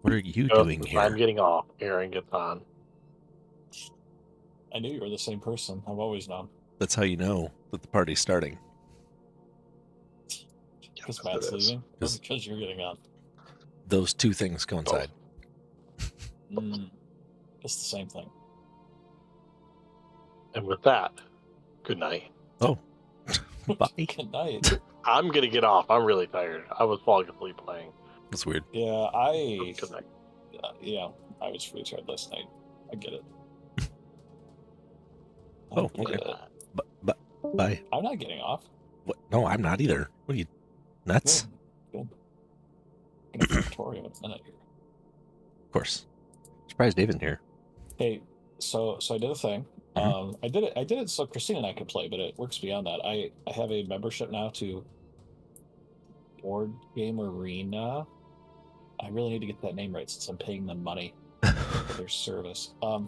What are you Nope, doing I'm here? getting off. Aaron gets on. I knew you were the same person. I've always known. That's how you know that the party's starting. Because Yes, Matt's it is. leaving? Or 'Cause because you're getting on? those two things coincide. It's the same thing. And with that, good night. Oh, bye. Good night. I'm gonna get off. I'm really tired. I was falling asleep playing. That's weird. Yeah, Good night. I was really tired last night. I get it. Oh, I get okay. it. Bye. I'm not getting off. What? No, I'm not either. What are you, nuts? Good. I'm gonna Victoria in a minute here. Of course. Surprised David's here. Hey, so I did a thing. Mhm. I did it so Christine and I could play, but it works beyond that. I have a membership now to Board Game Arena. I really need to get that name right since I'm paying them money for their service. I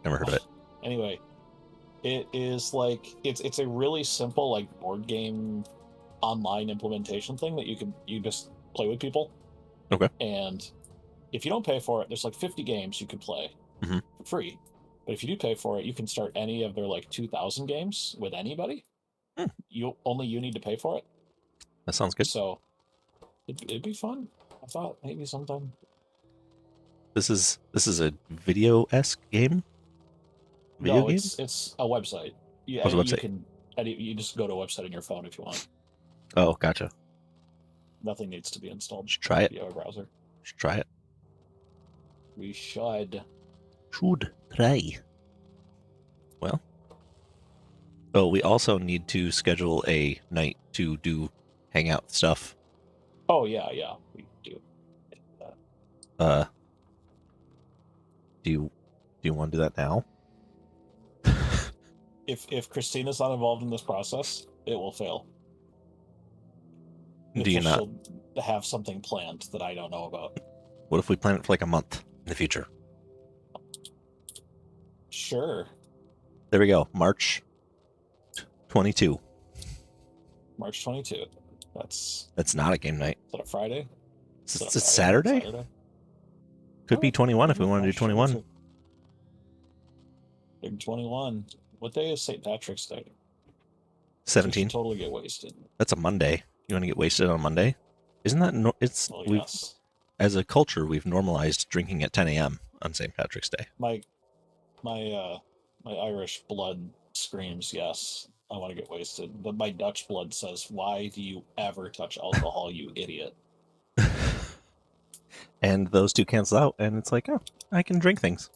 never heard of it. Anyway, it is like it's a really simple like board game online implementation thing that you just play with people. Okay. And if you don't pay for it, there's like 50 games you could play Mhm. for free. But if you do pay for it, you can start any of their like 2,000 games with anybody. You need to pay for it. That sounds good. So it'd be fun. I thought maybe sometime. This is a video-esque game? Video game? It's a website. Yeah, What's a you website? can you just go to a website on your phone if you want. Oh, gotcha. Nothing needs to be installed Should try it. via a browser. Should try it. We should. Should try. Well. Oh, we also need to schedule a night to do hangout stuff. Oh yeah, we do. Do you want to do that now? If Christina's not involved in this process, it will fail. Do you not? She'll have something planned that I don't know about. What if we plan it for like a month in the future? Sure. There we go. March 22. March 22. That's not a game night. Is that a Friday? It's a Saturday? Could be 21 if we want to do 21. 21. What day is St. Patrick's Day? 17. Totally get wasted. That's a Monday. You want to get wasted on Monday? Isn't that Yes. As a culture, we've normalized drinking at 10 a.m. on St. Patrick's Day. My Irish blood screams yes. I want to get wasted, but my Dutch blood says, "Why do you ever touch alcohol, you idiot?" And those two cancel out, and it's like, oh, I can drink things.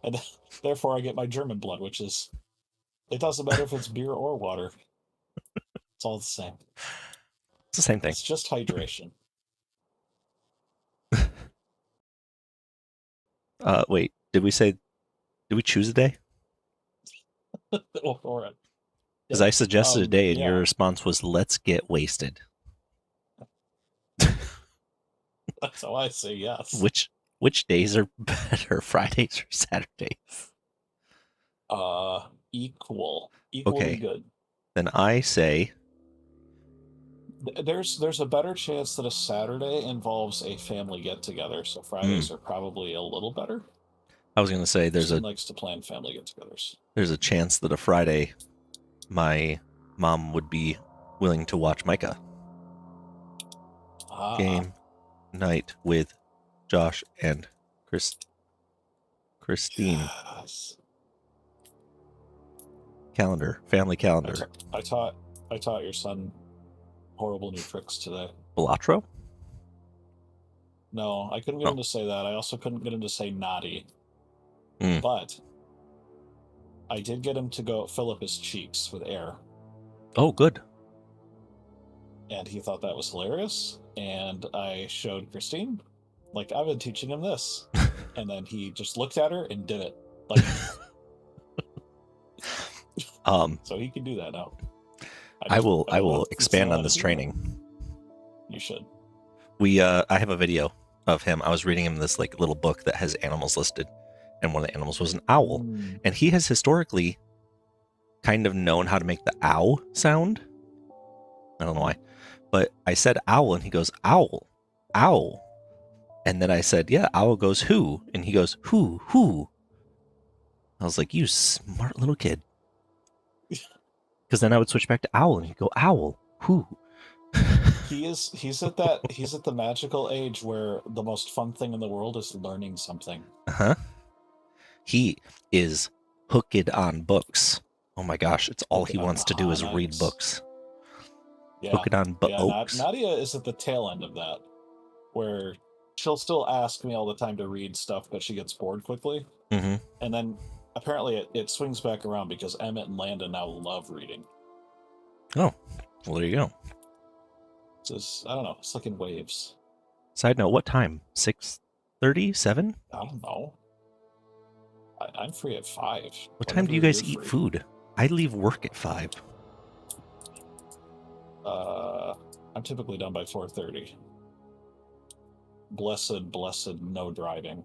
And therefore, I get my German blood, which is, it doesn't matter if it's beer or water. It's all the same. It's the same thing. It's just hydration. Wait, did we choose a day? Or it. Because I suggested a day, and yeah. your response was, let's get wasted. That's how I say yes. Which days are better, Fridays or Saturdays? Equally Okay. good. Then I say there's a better chance that a Saturday involves a family get together, so Fridays are probably a little better. I was going to say Christine likes to plan family get-togethers. There's a chance that a Friday, my mom would be willing to watch Micah. Game night with Josh and Christine. Yes. Family calendar. I taught your son horrible new tricks today. Balatro? No, I couldn't get him to say that. I also couldn't get him to say naughty. Mm. But I did get him to go fill up his cheeks with air. Oh, good. And he thought that was hilarious. And I showed Christine, like, I've been teaching him this. And then he just looked at her and did it. Like, so he can do that now. I will expand on this training. You should. I have a video of him. I was reading him this like little book that has animals listed, and one of the animals was an owl. And he has historically kind of known how to make the ow sound. I don't know why. But I said owl, and he goes, owl, owl. And then I said, yeah, owl goes who? And he goes, who? I was like, you smart little kid. Because then I would switch back to owl and he'd go, owl, who? He's at the magical age where the most fun thing in the world is learning something. Uh-huh. He is hooked on books. Oh my gosh, it's all he wants to do is read nice. books. Yeah. Hooked on books. Nadia is at the tail end of that, where she'll still ask me all the time to read stuff, but she gets bored quickly. Mm-hmm. And then apparently it swings back around because Emmett and Landon now love reading. Oh, well, there you go. It's just, I don't know. It's like in waves. Side note, what time? 6:30? 7? I don't know. I'm free at 5. What time do you guys eat food? I leave work at 5. I'm typically done by 4:30. Blessed, no driving.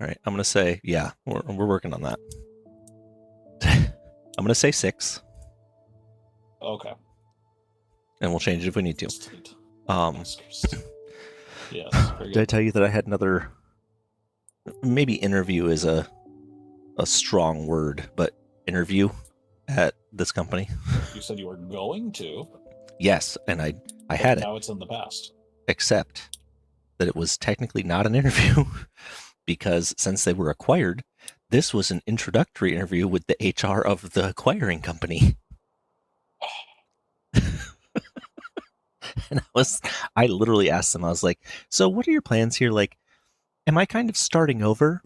All right, I'm gonna say, yeah, we're working on that. I'm gonna say 6. Okay. And we'll change it if we need to. Yes. Did I tell you that I had another? Maybe interview is a strong word, but interview at this company. You said you were going to. Yes, and I had it. Now it's in the past. Except that it was technically not an interview because since they were acquired, this was an introductory interview with the HR of the acquiring company. And I literally asked them, I was like, so what are your plans here? Like, am I kind of starting over?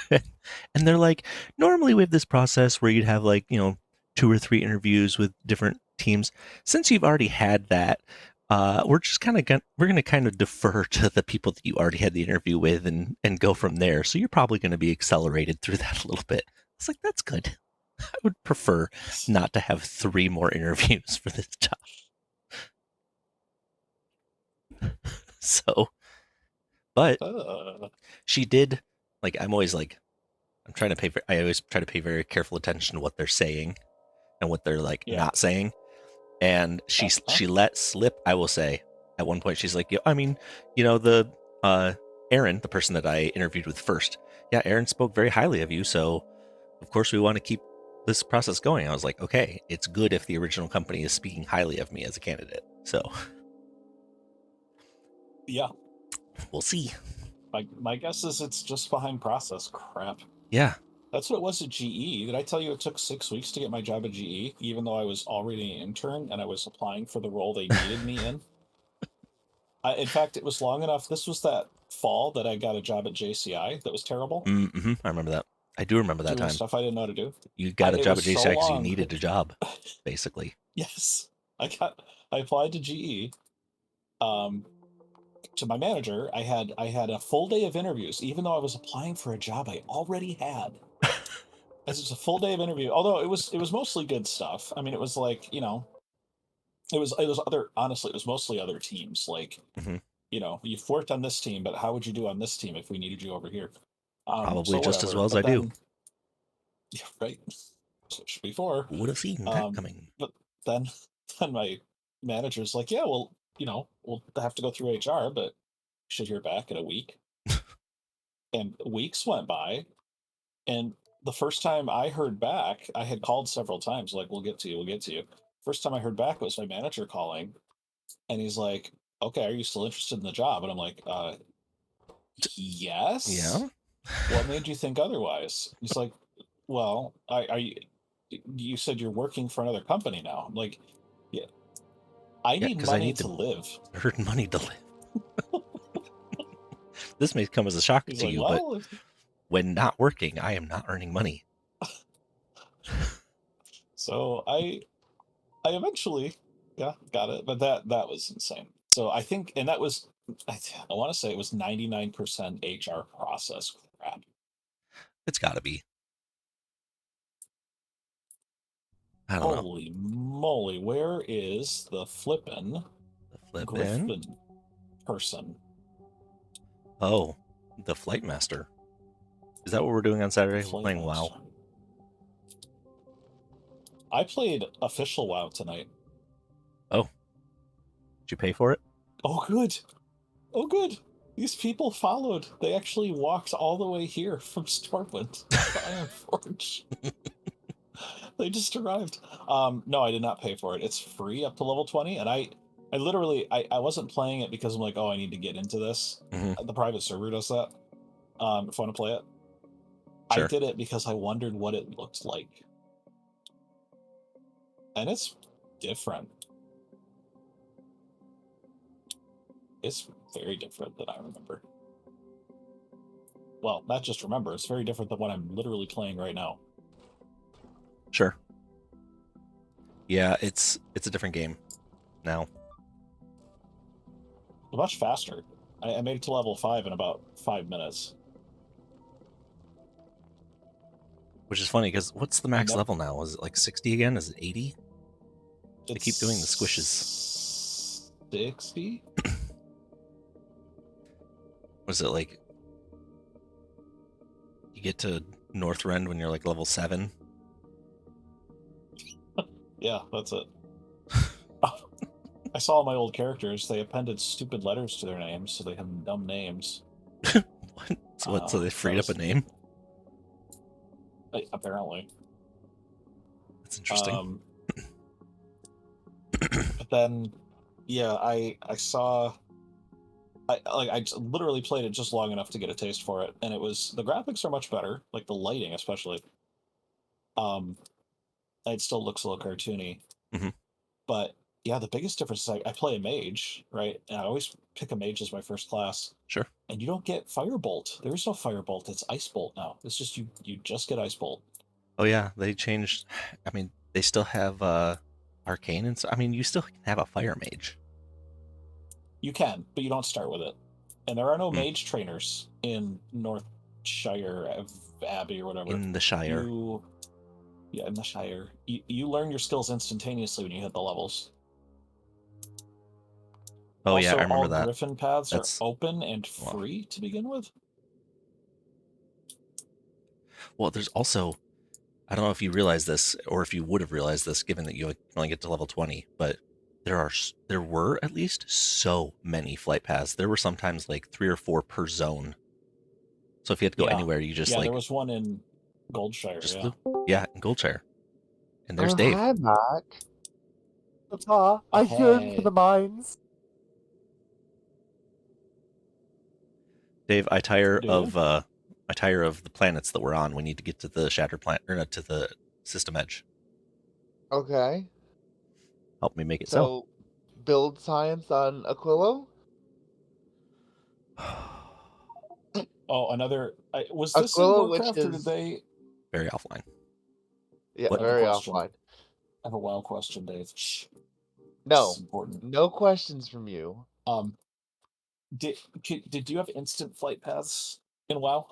And they're like, normally we have this process where you'd have 2 or 3 interviews with different teams. Since you've already had that, we're just going to kind of defer to the people that you already had the interview with and go from there. So you're probably going to be accelerated through that a little bit. It's like, that's good. I would prefer not to have 3 more interviews for this job. So, but she did, I always try to pay very careful attention to what they're saying and what they're not saying. And she let slip, I will say, at one point, she's like, Aaron, the person that I interviewed with first, Aaron spoke very highly of you. So of course we want to keep this process going. I was like, okay, it's good if the original company is speaking highly of me as a candidate. So yeah, we'll see. My guess is it's just behind process crap. Yeah. That's what it was at GE. Did I tell you it took 6 weeks to get my job at GE, even though I was already an intern and I was applying for the role they needed me in? In fact, it was long enough. This was that fall that I got a job at JCI that was terrible. Mm-hmm. I remember that. I do remember that time. Stuff I didn't know how to do. You got a job at JCI because you needed a job, basically. Yes. I applied to GE. To my manager, I had a full day of interviews, even though I was applying for a job I already had. As it's a full day of interview, although it was mostly good stuff. I mean, it was it was mostly other teams. You've worked on this team, but how would you do on this team if we needed you over here? Probably just as well as I do. Yeah, right. So it should be 4. Would have seen that coming. But then my manager's like, yeah, well, we'll have to go through HR, but should hear back in a week. And weeks went by, and the first time I heard back, I had called several times, like, we'll get to you. First time I heard back was my manager calling, and he's like, okay, are you still interested in the job? And I'm like, yes. Yeah. What made you think otherwise? He's like, well, you said you're working for another company now. I'm like, yeah. I need money to live. Earn money to live. This may come as a shock to you, but when not working, I am not earning money. So I eventually, got it. But that was insane. So I think, and that was, I want to say it was 99% HR process crap. It's got to be. I don't know. Holy moly, where is the flippin' Griffin person? Oh, the Flight Master. Is that what we're doing on Saturday? We're playing WoW. I played official WoW tonight. Oh. Did you pay for it? Oh, good. These people followed. They actually walked all the way here from Stormwind to Ironforge. They just arrived. No, I did not pay for it. It's free up to level 20, and I literally, I wasn't playing it because I'm like, oh, I need to get into this. The private server does that. If I want to play it. Sure. I did it because I wondered what it looked like. And it's different. It's very different than I remember. Well, not just remember, it's very different than what I'm literally playing right now. Sure. Yeah, it's a different game now. Much faster. I made it to level 5 in about 5 minutes. Which is funny, because what's the max level now? Is it like 60 again? Is it 80? They keep doing the squishes. 60? Was it like... You get to Northrend when you're like level 7? Yeah, that's it. I saw my old characters, they appended stupid letters to their names, so they have dumb names. What? So they freed up a name? Apparently. That's interesting. But then, yeah, I saw... I literally played it just long enough to get a taste for it, and it was... The graphics are much better, like the lighting especially. It still looks a little cartoony. But yeah, the biggest difference is I play a mage, right? And I always pick a mage as my first class. Sure. And you don't get Firebolt. There is no Firebolt. It's Ice Bolt now. It's just you just get Ice Bolt. Oh yeah, they changed. I mean, they still have Arcane, and so I mean, you still can have a fire mage. You can, but you don't start with it. And there are no mage trainers in Northshire Abbey or whatever. In the Shire. Yeah, in the Shire. You learn your skills instantaneously when you hit the levels. Oh also, yeah, I remember all that. Griffin paths are open and free to begin with. Well, there's also... I don't know if you realize this, or if you would have realized this, given that you only get to level 20, but there were at least so many flight paths. There were sometimes like 3 or 4 per zone. So if you had to go anywhere, you just there was one in Goldshire. In Goldshire. And there's Dave. Hi, Mac. Papa, I yearn for the mines. Dave, I tire of the planets that we're on. We need to get to the Shattered Planet, or to the system edge. Okay. Help me make it so. Build science on Aquilo? Oh, another... was this Aquilo, in Warcraft, or did they... Very offline. Yeah, very offline. I have a wild question, Dave. Shh. No. This is important. No questions from you. Did you have instant flight paths in WoW?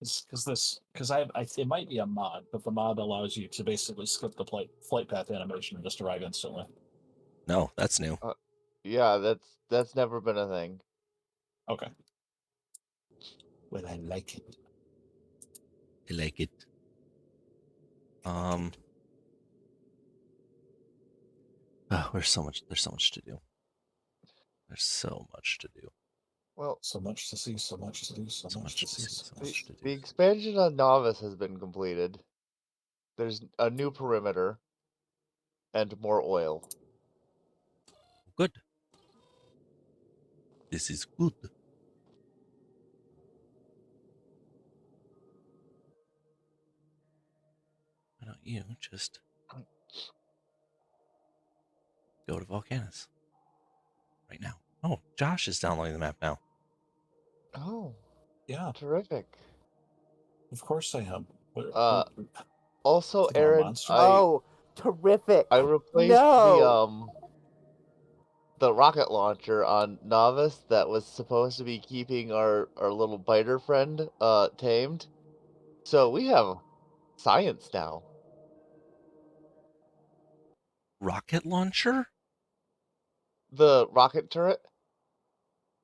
Because it might be a mod, but the mod allows you to basically skip the flight path animation and just arrive instantly. No, that's new. Yeah, that's never been a thing. Okay. Well, I like it. I like it. There's so much to do. There's so much to do. Well, so much to see, so much to do, so much to see, so much to do. The expansion on Novice has been completed. There's a new perimeter and more oil. Good. This is good. Why don't you just go to Volcanus right now? Oh, Josh is downloading the map now. Oh, yeah, terrific. Of course I am. Also, Aaron, terrific. I replaced the rocket launcher on Novice that was supposed to be keeping our little biter friend tamed. So we have science now. Rocket launcher? The rocket turret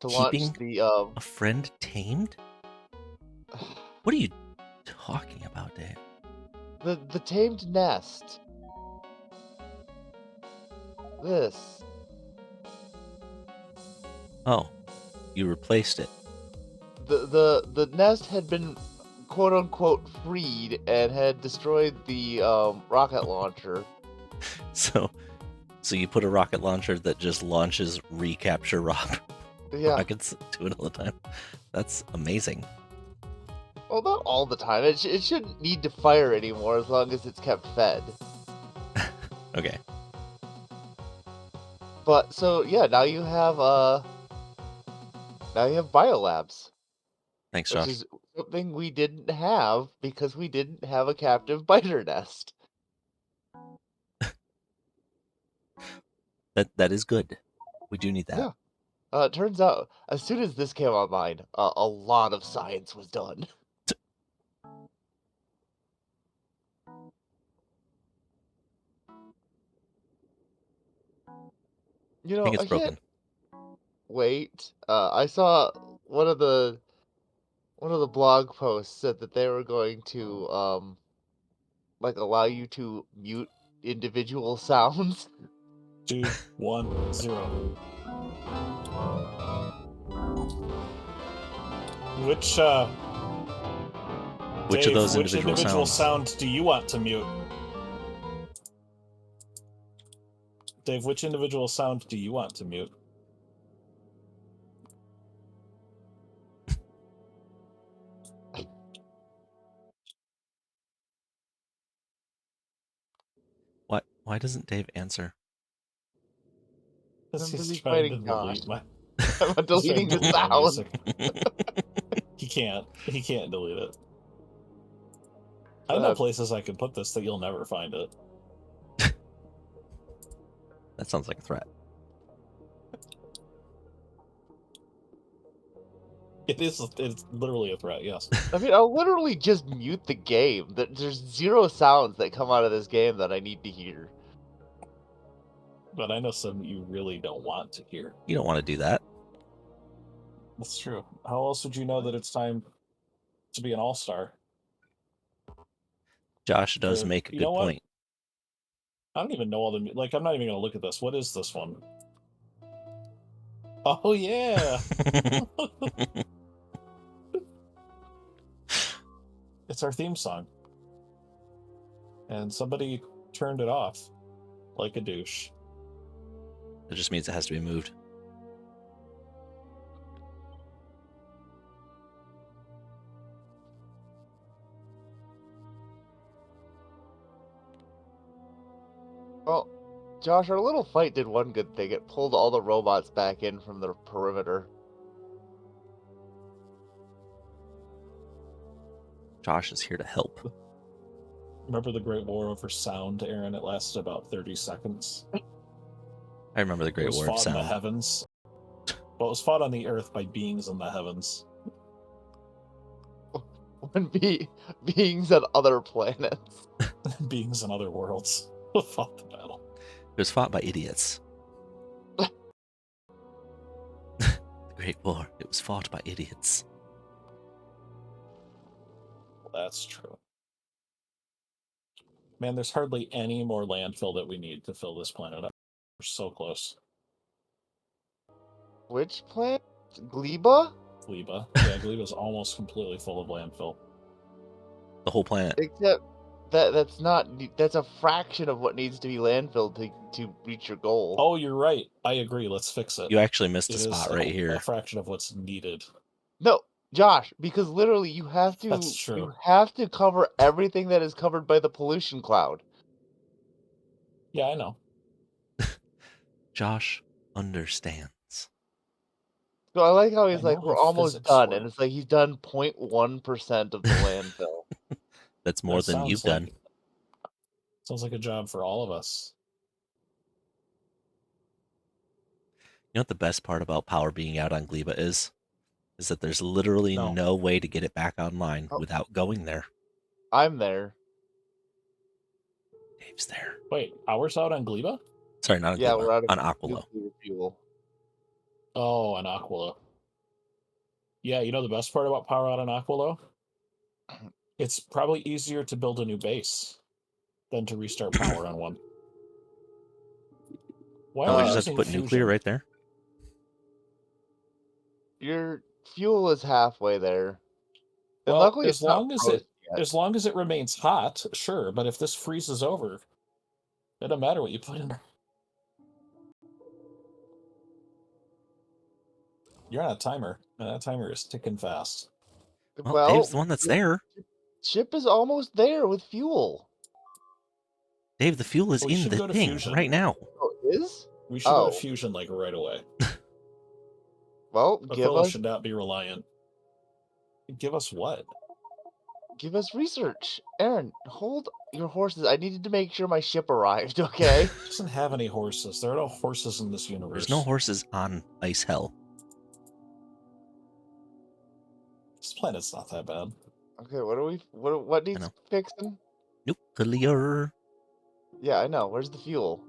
to Keeping launch the a friend tamed? What are you talking about, Dave? The tamed nest. This. Oh, you replaced it. The nest had been quote unquote freed and had destroyed the rocket launcher. So you put a rocket launcher that just launches recapture Yeah. rockets to it all the time. That's amazing. Well, not all the time. It shouldn't need to fire anymore as long as it's kept fed. Okay. But so yeah, now you have biolabs, Thanks, which Josh. is something we didn't have because we didn't have a captive biter nest. That is good. We do need that. Yeah. It turns out as soon as this came online, a lot of science was done. You I think know, it's I can't broken. wait. I saw one of the blog posts said that they were going to like allow you to mute individual sounds. 2, 1, 0. Which Which Dave, of those which individual individual sounds? sound do you want to mute? Dave, which individual sound do you want to mute? Why doesn't Dave answer? Because I'm he's busy trying to fighting Josh. delete my. I'm He's trying deleting to the delete my sound. music. He can't. He can't delete it. I know places I can put this that you'll never find it. That sounds like a threat. It's literally a threat, yes. I mean, I'll literally just mute the game. There's zero sounds that come out of this game that I need to hear. But I know some you really don't want to hear. You don't want to do that. That's true. How else would you know that it's time to be an all-star? Josh does Or, make a you good know what? point. I don't even know all the... Like, I'm not even going to look at this. What is this one? Oh, yeah! It's our theme song. And somebody turned it off. Like a douche. It just means it has to be moved. Well, Josh, our little fight did one good thing. It pulled all the robots back in from the perimeter. Josh is here to help. Remember the Great War over sound, Aaron? It lasted about 30 seconds. I remember the It Great was War of fought in the Sound. heavens. But it was fought on the earth by beings in the heavens. When beings on other planets. Beings in other worlds fought the battle. It was fought by idiots. The Great War. It was fought by idiots. That's true. Man, there's hardly any more landfill that we need to fill this planet up. We're so close. Which planet? Gleba? Gleba. Yeah, Gleba's almost completely full of landfill. The whole planet. Except that's a fraction of what needs to be landfilled to reach your goal. Oh, you're right. I agree. Let's fix it. You actually missed It a is spot right here. a fraction of what's needed. No, Josh, because literally you have to That's true. you have to cover everything that is covered by the pollution cloud. Yeah, I know. Josh understands. So I like how he's I like, know we're how almost physics done, work. and it's like he's done 0.1% of the landfill. That's more That than you've sounds done. Sounds like a job for all of us. You know what the best part about power being out on Gleba is? Is that there's literally No. no way to get it back online Oh. without going there. I'm there. Dave's there. Wait, ours out on Gleba? Sorry, not on Yeah, Gleba, we're out of on Aquilo. nuclear fuel. Oh, on Aquilo. Yeah, you know the best part about power out on Aquilo? It's probably easier to build a new base than to restart power on one. Why Oh, am we I just have to using put nuclear fusion? right there? Your fuel is halfway there. And Well, luckily it's not frozen yet. as long as it remains hot, sure. But if this freezes over, it doesn't matter what you put in there. You're on a timer, and that timer is ticking fast. Well, Dave's the one that's your there. ship is almost there with fuel. Dave, the fuel is We in should the go to thing Fusion. right now. Oh, it is? We should go Oh. to Fusion like right away. Well, give Aquila us should not be reliant. Give us what? research. Aaron, hold your horses. I needed to make sure my ship arrived, okay? It doesn't have any horses. There are no horses in this universe. There's no horses on Ice Hell. This planet's not that bad. Okay, what needs know. fixing? Nuclear. Yeah, I know. Where's the fuel?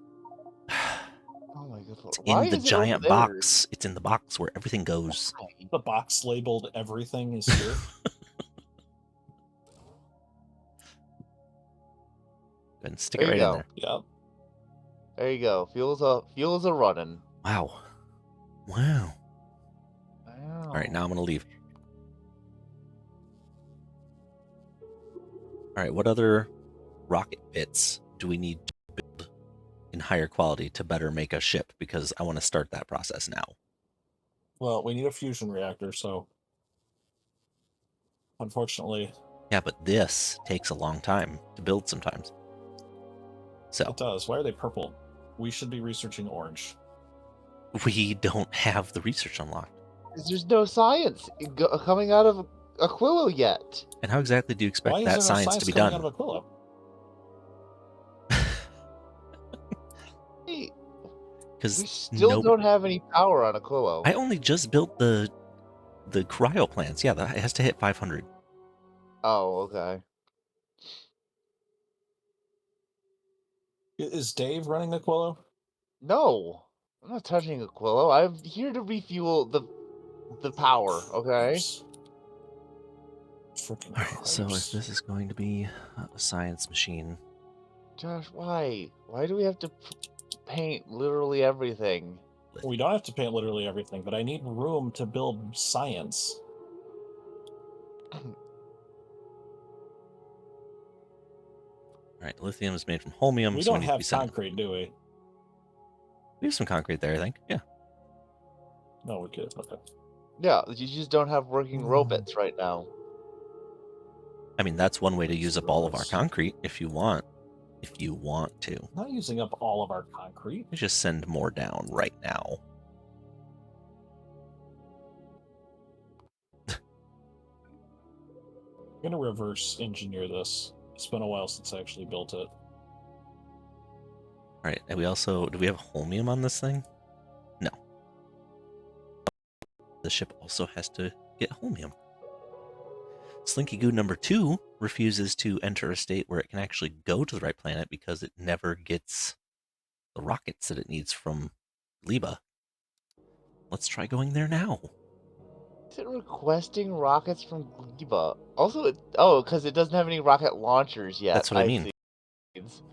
Oh my god. It's Why in the is it over giant there? box. It's in the box where everything goes. The box labeled everything is here. And stick There it you right in go. there. Yep. There you go. Fuel's a running. Wow. Wow. Wow. All right, now I'm gonna leave. All right, what other rocket bits do we need to build in higher quality to better make a ship? Because I want to start that process now. Well, we need a fusion reactor, so unfortunately, Yeah, but this takes a long time to build sometimes. So it does. Why are they purple? We should be researching orange. we don't have the research unlocked. There's no science coming out of Aquilo yet. And how exactly do you expect Why is that there no science science to be coming done? out of Aquila? Hey, we Because still don't have any power on Aquilo. I only just built the cryo plants. Yeah, that it has to hit 500. Oh, okay. Is Dave running Aquila? No, I'm not touching Aquilo. I'm here to refuel the power. Okay. Freaking All right, so if Christ. this is going to be a science machine, Josh, why? Why do we have to paint literally everything? We don't have to paint literally everything, but I need room to build science. all right, lithium is made from holmium, We so we don't need to be have sending. concrete, do we? We have some concrete there, I think. Yeah. No, we could. Okay. Yeah, you just don't have working robots right now. I mean, that's one way to use up all of our concrete if you want. If you want to. I'm not using up all of our concrete. We just send more down right now. I'm gonna reverse engineer this. It's been a while since I actually built it. All right, and we also do we have holmium on this thing? No. The ship also has to get holmium. Slinky Goo number 2 refuses to enter a state where it can actually go to the right planet because it never gets the rockets that it needs from Liba. Let's try going there now. Is it requesting rockets from Gleba? Also, because it doesn't have any rocket launchers yet. That's what I mean. see.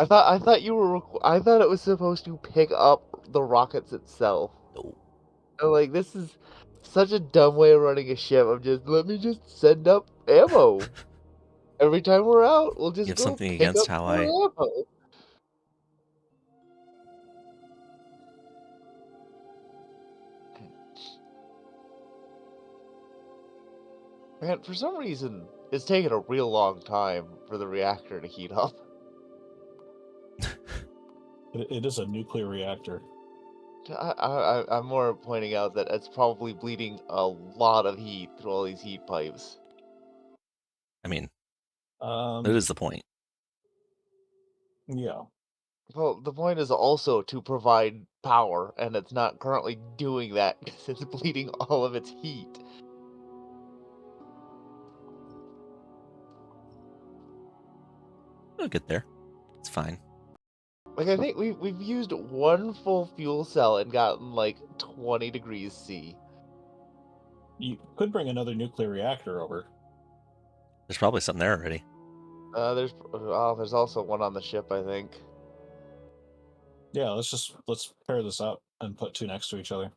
I thought you were. I thought it was supposed to pick up the rockets itself. No. And, like, this is such a dumb way of running a ship. Let me just send up ammo. Every time we're out, we'll just You have go something pick against up how more I- ammo. Man, for some reason, it's taking a real long time for the reactor to heat up. It is a nuclear reactor. I'm more pointing out that it's probably bleeding a lot of heat through all these heat pipes. I mean, Um, that is the point. yeah. Well, the point is also to provide power, and it's not currently doing that because it's bleeding all of its heat. We'll get there. It's fine. Like, I think we've used one full fuel cell and gotten like 20 degrees C. You could bring another nuclear reactor over. There's probably something there already. There's also one on the ship, I think. Yeah, let's pair this up and put two next to each other.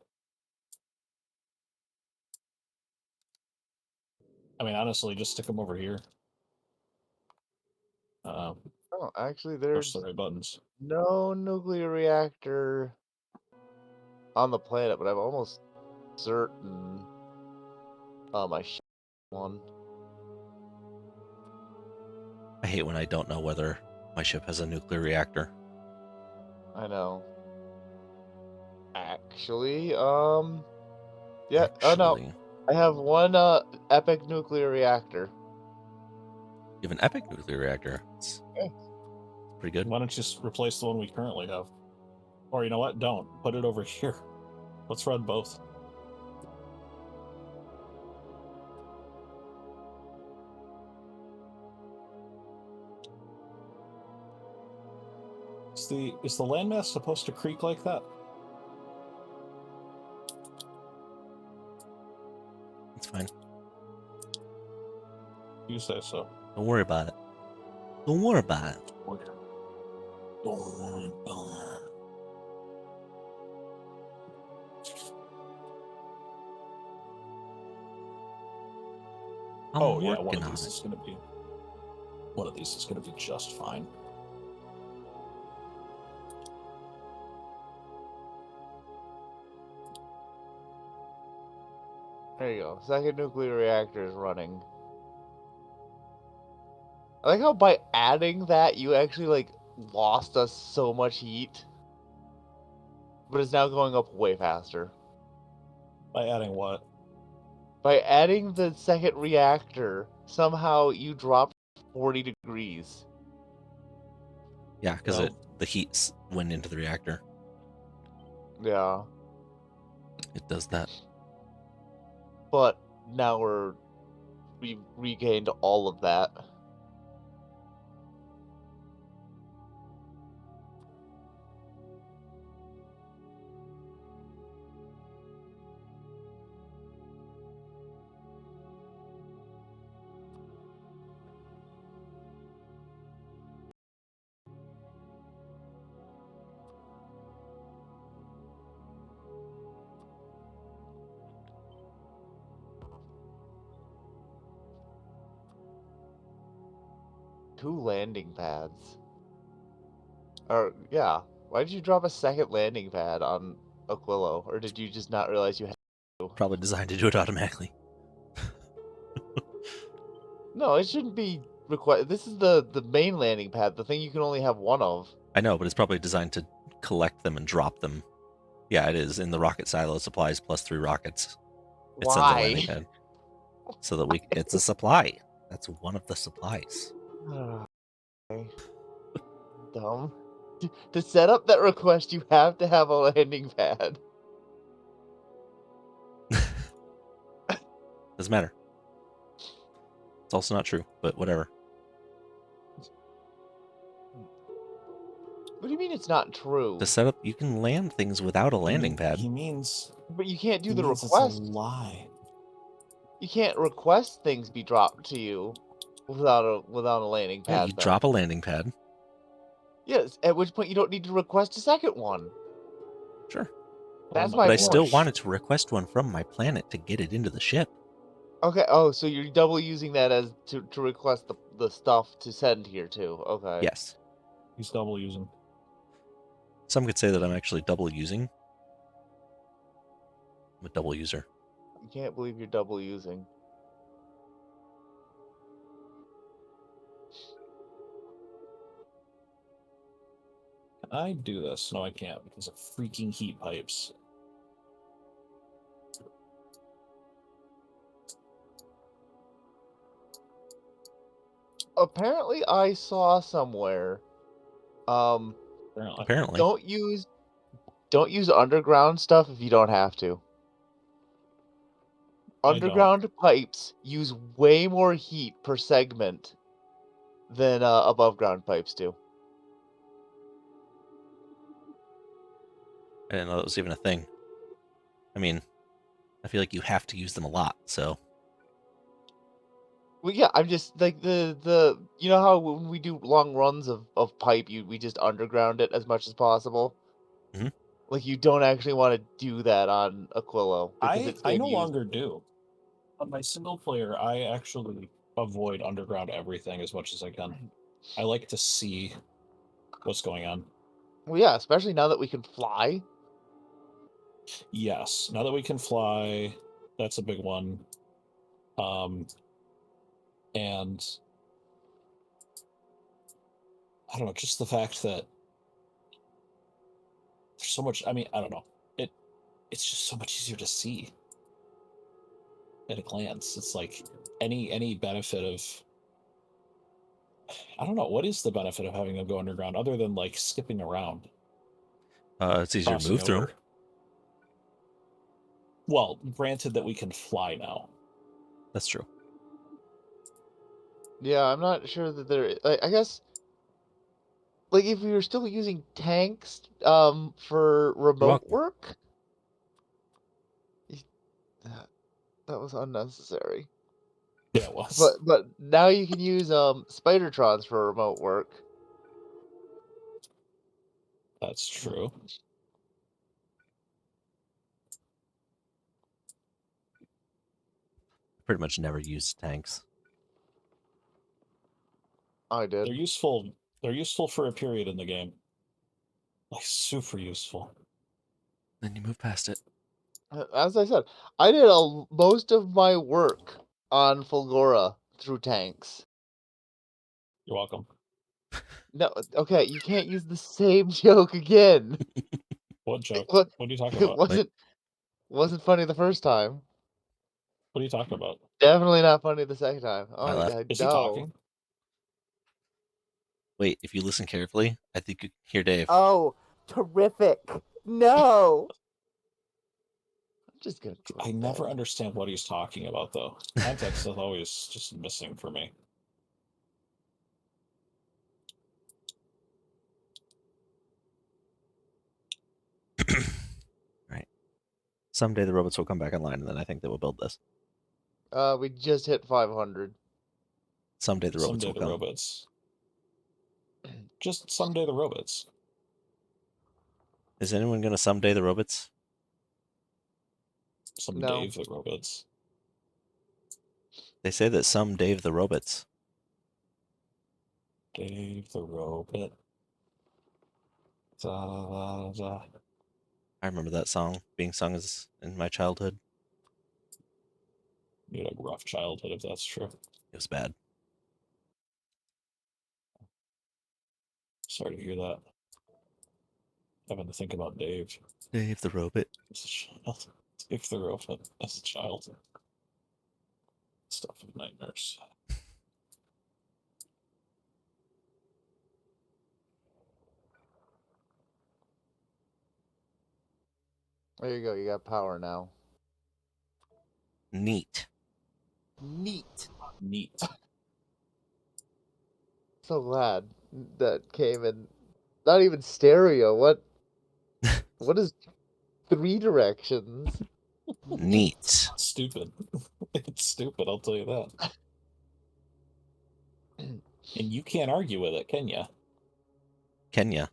I mean, honestly, just stick them over here. Oh, actually, Press there's the right buttons. no nuclear reactor on the planet, but I'm almost certain my one. I hate when I don't know whether my ship has a nuclear reactor. I know. Actually, yeah. Oh no, Actually, I have one epic nuclear reactor. you have an epic nuclear reactor. It's Okay. pretty good. Why don't you just replace the one we currently have? Or you know what? Don't. Put it over here. Let's run both. Is the landmass supposed to creak like that? It's fine. You say so. Don't worry about it. Don't worry about it. I'm Oh yeah, working on it. one of these is gonna be just fine. There you go. Second nuclear reactor is running. I like how by adding that, you actually like lost us so much heat, but it's now going up way faster. By adding what? By adding the second reactor, somehow you dropped 40 degrees. Yeah, because Well- the heat went into the reactor. Yeah, It does that. but now we've regained all of that. Two landing pads. Or yeah, why did you drop a second landing pad on Aquilo, or did you just not realize you had to? Probably designed to do it automatically. No, it shouldn't be required. This is the main landing pad, the thing you can only have one of. I know, but it's probably designed to collect them and drop them. Yeah, it is. In the rocket silo, supplies plus 3 rockets. It sends a landing Why? pad. So that it's a supply. That's one of the supplies. Okay. Dumb. To set up that request, you have to have a landing pad. Doesn't matter. It's also not true, but whatever. What do you mean it's not true? To set up, you can land things without a landing pad. He means But you can't do he the means request. It's a lie. You can't request things be dropped to you without a landing pad. Yeah, you then. drop a landing pad. Yes, at which point you don't need to request a second one. Sure. That's no, my But I point. still wanted to request one from my planet to get it into the ship. Okay. Oh, so you're double using that as to request the stuff to send here too. Okay. Yes. He's double using. Some could say that I'm actually double using. I'm a double user. I can't believe you're double using. Can I do this? No, I can't because of freaking heat pipes. Apparently, I saw somewhere. Apparently. Don't use underground stuff if you don't have to. I don't. Underground pipes use way more heat per segment than above ground pipes do. I didn't know that was even a thing. I mean, I feel like you have to use them a lot, so. Well, yeah, I'm just like the you know how when we do long runs of pipe, we just underground it as much as possible. Mhm. Like you don't actually want to do that on Aquilo because it's I going no to use. longer do. On my single player, I actually avoid underground everything as much as I can. I like to see what's going on. Well, yeah, especially now that we can fly. Yes, now that we can fly, that's a big one. And I don't know, just the fact that there's so much. I mean, I don't know. It's just so much easier to see at a glance. It's like any benefit of, I don't know, what is the benefit of having them go underground other than like skipping around, It's easier to crossing move through 'em. over? Well, granted that we can fly now. That's true. Yeah, I'm not sure that there. I guess, like, if we were still using tanks, for remote welcome. work, that was unnecessary. Yeah, it was. But now you can use Spidertrons for remote work. That's true. Pretty much never used tanks. I did. They're useful. They're useful for a period in the game. Like super useful. Then you move past it. As I said, I did most of my work on Fulgora through tanks. You're welcome. No, okay, you can't use the same joke again. What joke? What? What are you talking It about? wasn't funny the first time. What are you talking about? Definitely not funny the second time. Oh, I laughed. Is he no. talking? Wait, if you listen carefully, I think you can hear Dave. Oh, terrific. No. I'm just gonna go I to never bed. understand what he's talking about, though. Context is always just missing for me. Right. Someday the robots will come back online, and then I think they will build this. We just hit 500. Someday the robots Someday will the come. robots. Just someday the robots. Is anyone gonna someday the robots? Some No. Dave the robots. They say that some Dave the robots. Dave the robot. Da, da, da. I remember that song being sung as in my childhood. You had a rough childhood, if that's true. It was bad. Sorry to hear that. Having to think about Dave Dave the robot. as a child. Dave the robot as a child. Stuff of nightmares. There you go. You got power now. Neat. Neat. Neat. So glad that came in. Not even stereo. What? What is 3 directions? Neat. Stupid. It's stupid, I'll tell you that. And you can't argue with it, can ya? Kenya.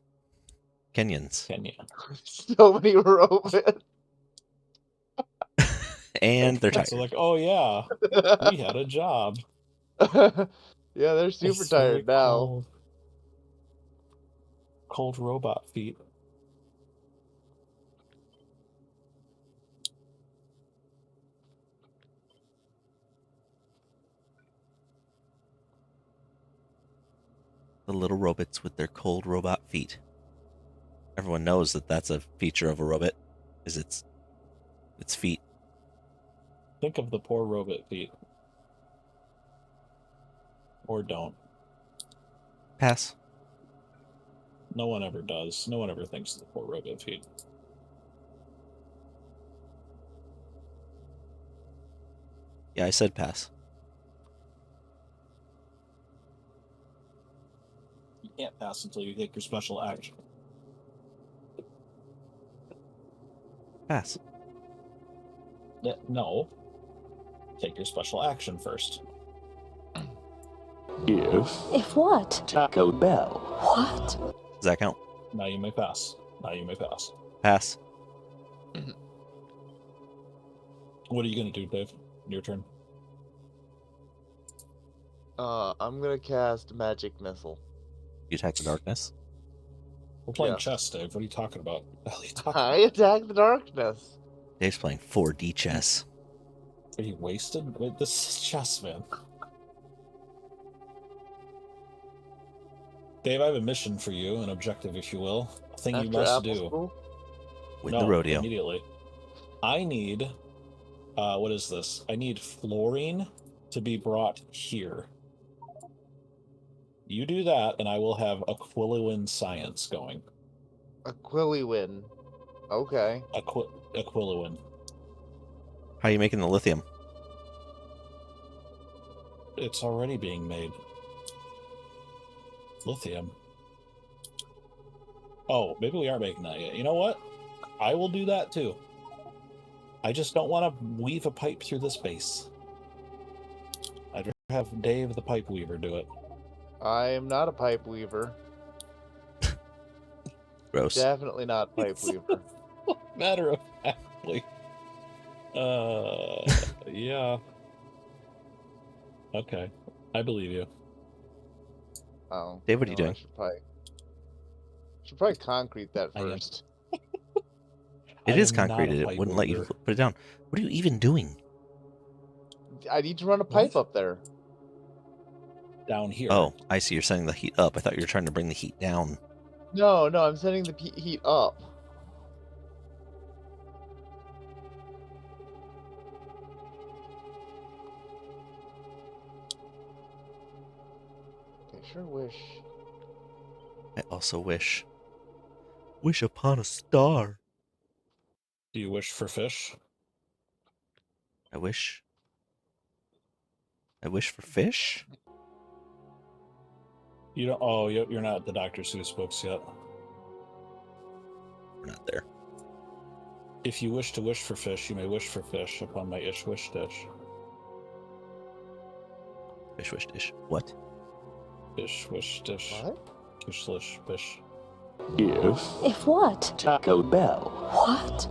Kenyans. Can ya? So many robots. And they're tired. So like, oh yeah, we had a job. Yeah, they're super It's very tired now. Cold robot feet. The little robots with their cold robot feet. Everyone knows that that's a feature of a robot, is its feet. Think of the poor robot feet. Or don't. Pass. No one ever does. No one ever thinks of the poor robot feet. Yeah, I said pass. You can't pass until you take your special action. Pass. No. Take your special action first. If what? Taco Bell. What? Does that count? Now you may pass. Now you may pass. Pass. What are you going to do, Dave? Your turn. I'm gonna cast Magic Missile. You attack the darkness. We're playing Yes. chess, Dave. What are you talking about? What the hell are you talking I about? attack the darkness. Dave's playing 4D chess. Are you wasted? Wait, this is chess, man. Dave, I have a mission for you, an objective, if you will. A thing you After must Apple do. School? Win No, the rodeo. immediately. I need, what is this? I need fluorine to be brought here. You do that, and I will have Aquilian science going. Aquiliwin. Okay. Aquilian. How are you making the lithium? It's already being made. Lithium. Oh, maybe we aren't making that yet. You know what? I will do that too. I just don't want to weave a pipe through this base. I'd rather have Dave the pipe weaver do it. I am not a pipe weaver. Gross. Definitely not pipe weaver. Matter of factly. Yeah. Okay. I believe you. Oh. Dave, what are you no, doing? Should probably concrete that I am. first. It I is am not a concreted. It pipe wouldn't let you weaver. put it down. What are you even doing? I need to run a pipe What? up there. Down here. Oh, I see. You're sending the heat up. I thought you were trying to bring the heat down. No, I'm sending the heat up. I sure wish. I also wish upon a star. Do you wish for fish? I wish for fish. You don't. Oh, you're not at the Dr. Seuss books yet. We're not there. If you wish to wish for fish, you may wish for fish upon my ish wish dish. Fish wish dish. What? Fish wish dish. What? Fish slish fish. If what? Taco Bell. What?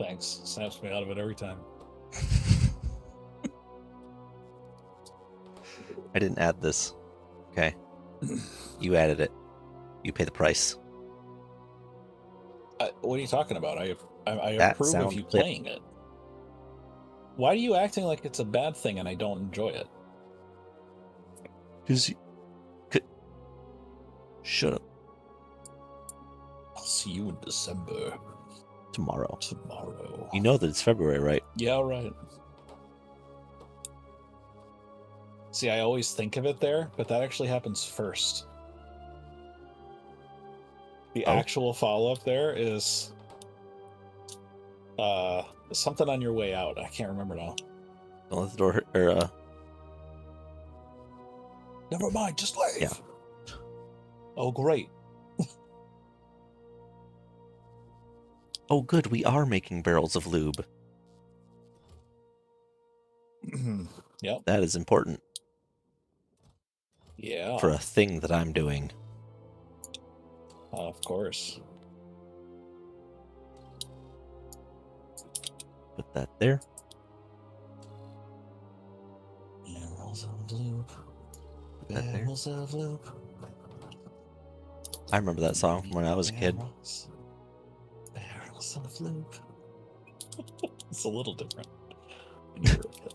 Thanks. Snaps me out of it every time. I didn't add this. Okay. You added it. You pay the price. What are you talking about? I That approve of sound you clip. playing it. Why are you acting like it's a bad thing and I don't enjoy it? Because you could. Shut up. I'll see you in December. Tomorrow. Tomorrow. You know that it's February, right? Yeah, right. See, I always think of it there, but that actually happens first. The Oh. actual follow-up there is something on your way out. I can't remember now. Don't let the door or Never mind, just leave. Yeah. Oh, great. oh good, we are making barrels of lube. Yep. That is important Yeah. for a thing that I'm doing. Of course. Put that there. Barrels of lube. Put that there. Barrels of lube. I remember that song from when I was a kid. Barrels of lube. It's a little different. When you were a kid.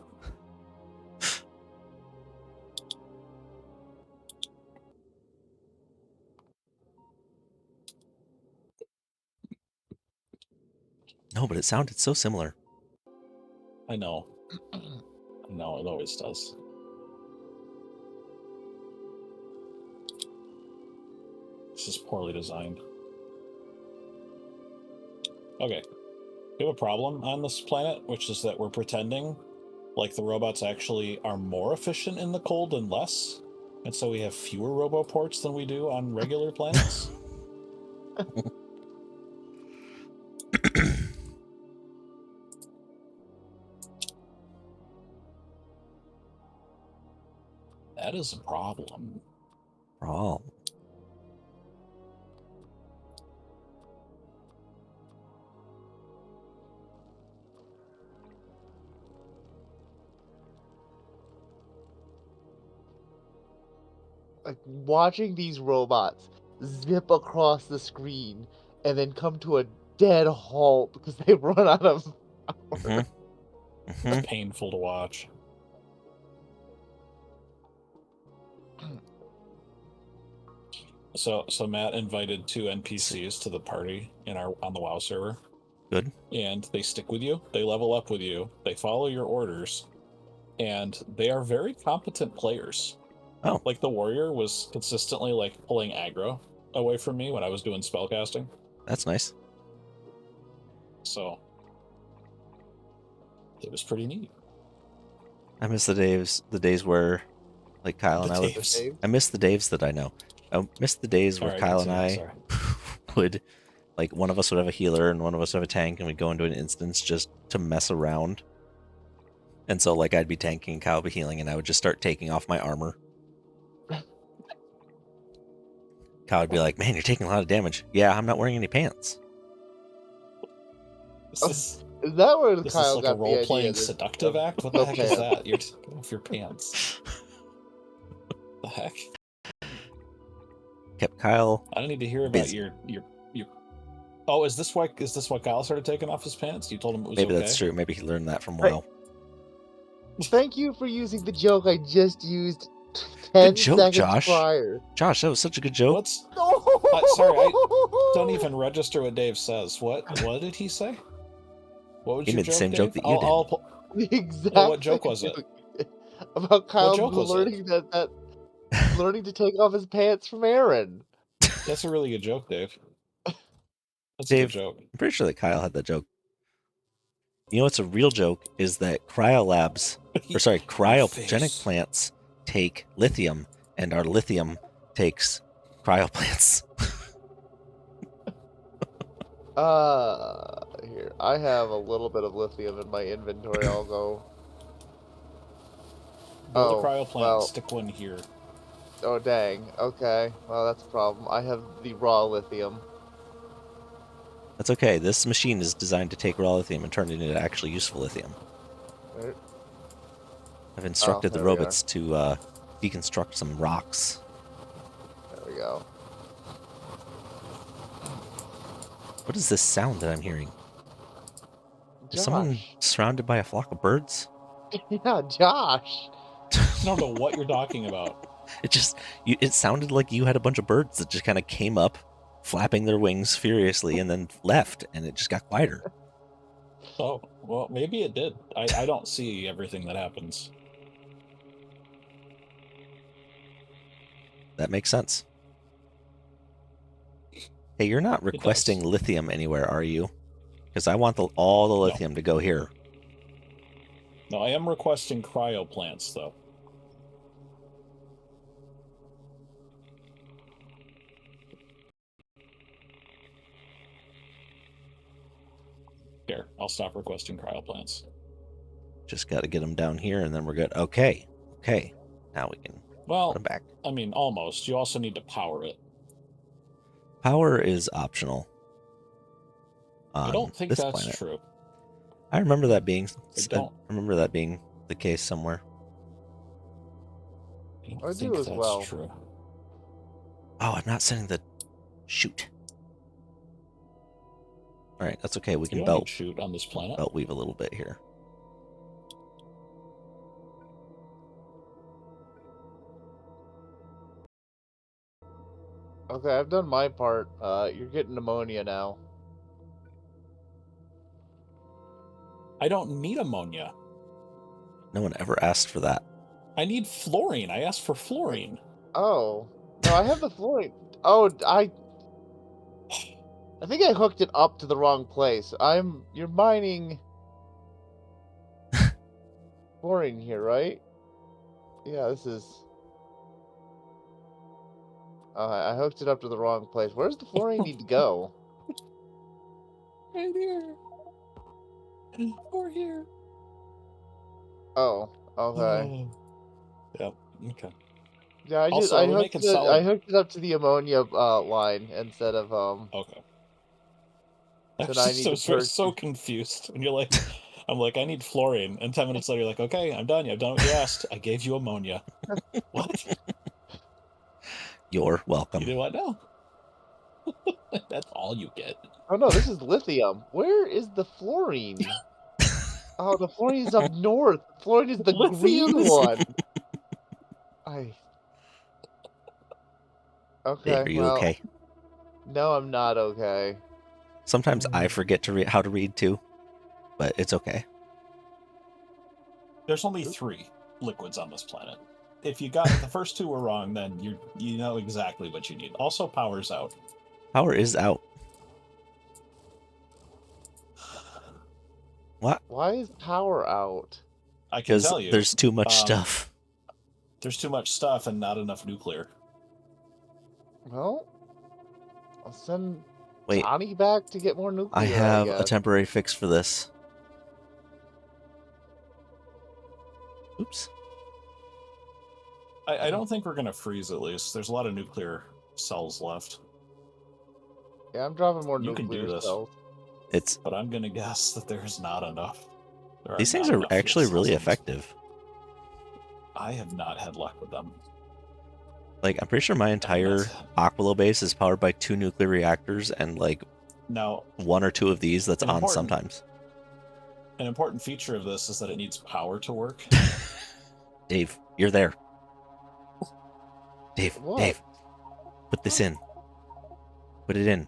No, but it sounded so similar. I know. I know, it always does. It's just poorly designed. Okay. We have a problem on this planet, which is that we're pretending like the robots actually are more efficient in the cold and less. And so we have fewer roboports than we do on regular planets. That is a problem. Wrong. like watching these robots zip across the screen and then come to a dead halt because they run out of power. Mm-hmm. Mm-hmm. It's painful to watch. So Matt invited 2 NPCs to the party on the WoW server. Good. And they stick with you. They level up with you. They follow your orders, and they are very competent players. Oh. Like the warrior was consistently like pulling aggro away from me when I was doing spellcasting. That's nice. So it was pretty neat. I miss the days where, like Kyle and I would. Daves. I miss the Daves that I know. I miss the days where Alright, Kyle and I sorry. would, like, one of us would have a healer and one of us would have a tank, and we'd go into an instance just to mess around. And so, like, I'd be tanking, Kyle would be healing, and I would just start taking off my armor. Kyle would be like, "Man, you're taking a lot of damage." Yeah, I'm not wearing any pants. This Is that where is Kyle like a got the idea? role-playing that- seductive act? What the of heck is pants? that? You're taking off your pants. The heck? Kept Kyle. I don't need to hear about busy. your. Oh, is this why Kyle started taking off his pants? You told him it was Maybe okay? that's true. Maybe he learned that from Right. WoW. Thank you for using the joke I just used 10 joke, seconds Josh. prior. Josh, that was such a good joke. What's No! sorry, I don't even register what Dave says. What did he say? What was He your made the joke, same Dave? joke that you did. I'll pull- The exact what joke was same it? joke. About Kyle joke was it? learning that learning to take off his pants from Aaron. That's a really good joke, Dave. That's Dave, a good joke. I'm pretty sure that Kyle had that joke. You know what's a real joke is that cryogenic face. plants take lithium, and our lithium takes cryoplants. Here. I have a little bit of lithium in my inventory. I'll go. Build Oh, a cryo plant, well. stick one here. Oh, dang. Okay. Well, that's a problem. I have the raw lithium. That's okay. This machine is designed to take raw lithium and turn it into actually useful lithium. Right. I've instructed the there we are. robots to deconstruct some rocks. There we go. What is this sound that I'm hearing? Is Josh. someone surrounded by a flock of birds? Yeah, Josh. I don't know what you're talking about. It sounded like you had a bunch of birds that just kind of came up, flapping their wings furiously, and then left, and it just got quieter. Oh, well, maybe it did. I don't see everything that happens. That makes sense. Hey, you're not requesting does. lithium anywhere, are you? Because I want all the lithium to go here. No, I am requesting cryo plants, though. Here, I'll stop requesting cryo plants. Just got to get them down here, and then we're good. Okay. Now we can put Well, them back. I mean, almost. You also need to power it. Power is optional. I don't think this that's planet. true. I remember that being. don't. remember that being the case somewhere. I don't I do think as that's well. true. Oh, I'm not sending the shoot. All right, that's okay. We You can don't belt need shoot on this planet. weave a little bit here. Okay, I've done my part. You're getting pneumonia now. I don't need ammonia. No one ever asked for that. I need fluorine. I asked for fluorine. Oh. No, I have the fluorine. Oh, I think I hooked it up to the wrong place. You're mining fluorine here, right? Yeah, this is... I hooked it up to the wrong place. Where's the fluorine need to go? Right here. Or here. Oh, okay. Yep. Okay. Yeah, I Also, I we're hooked making it. I solid- hooked it up to the ammonia line instead of Okay. I Then was I just need to so confused. And you're like, I'm like, I need fluorine. And 10 minutes later, you're like, okay, I'm done. I've done what you asked. I gave you ammonia. What? You're You welcome. know what? No. That's all you get. Oh no, this is lithium. Where is the fluorine? Oh, the fluorine is up north. Fluorine is the green Lithium is- one. Dave, Okay, are you well, okay? no, I'm not okay. Sometimes I forget to read how to read too, but it's okay. There's only 3 liquids on this planet. If you got the first 2 were wrong, then you know exactly what you need. Also, power's out. Power is out. What? Why is power out? I can Because tell you. there's too much um, stuff. There's too much stuff and not enough nuclear. Well, I'll send Wait, Johnny back to get more nuclear. I have a guess. temporary fix for this. Oops. I don't think we're going to freeze, at least. There's a lot of nuclear cells left. Yeah, I'm dropping more You can do nuclear this. cells. It's But I'm going to guess that there's not enough. There these things not are enough fuel actually cells really on this. effective. I have not had luck with them. Like, I'm pretty sure my entire that's- Aquilo base is powered by 2 nuclear reactors, and like Now, 1 or 2 of these that's An on important- sometimes. an important feature of this is that it needs power to work. Dave, you're there. Dave, What? Dave, put this in. Put it in.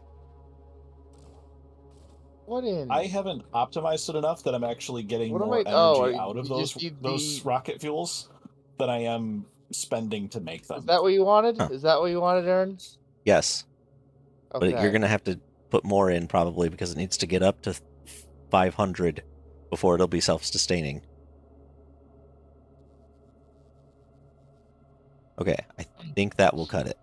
What in? I haven't optimized it enough that I'm actually getting What am more I- energy oh, out of you just those need those the- rocket fuels than I am spending to make them. Is that what you wanted? Huh. Is that what you wanted, Aaron? Yes, Okay. but you're gonna have to put more in probably because it needs to get up to 500 before it'll be self-sustaining. Okay, I think that will cut it.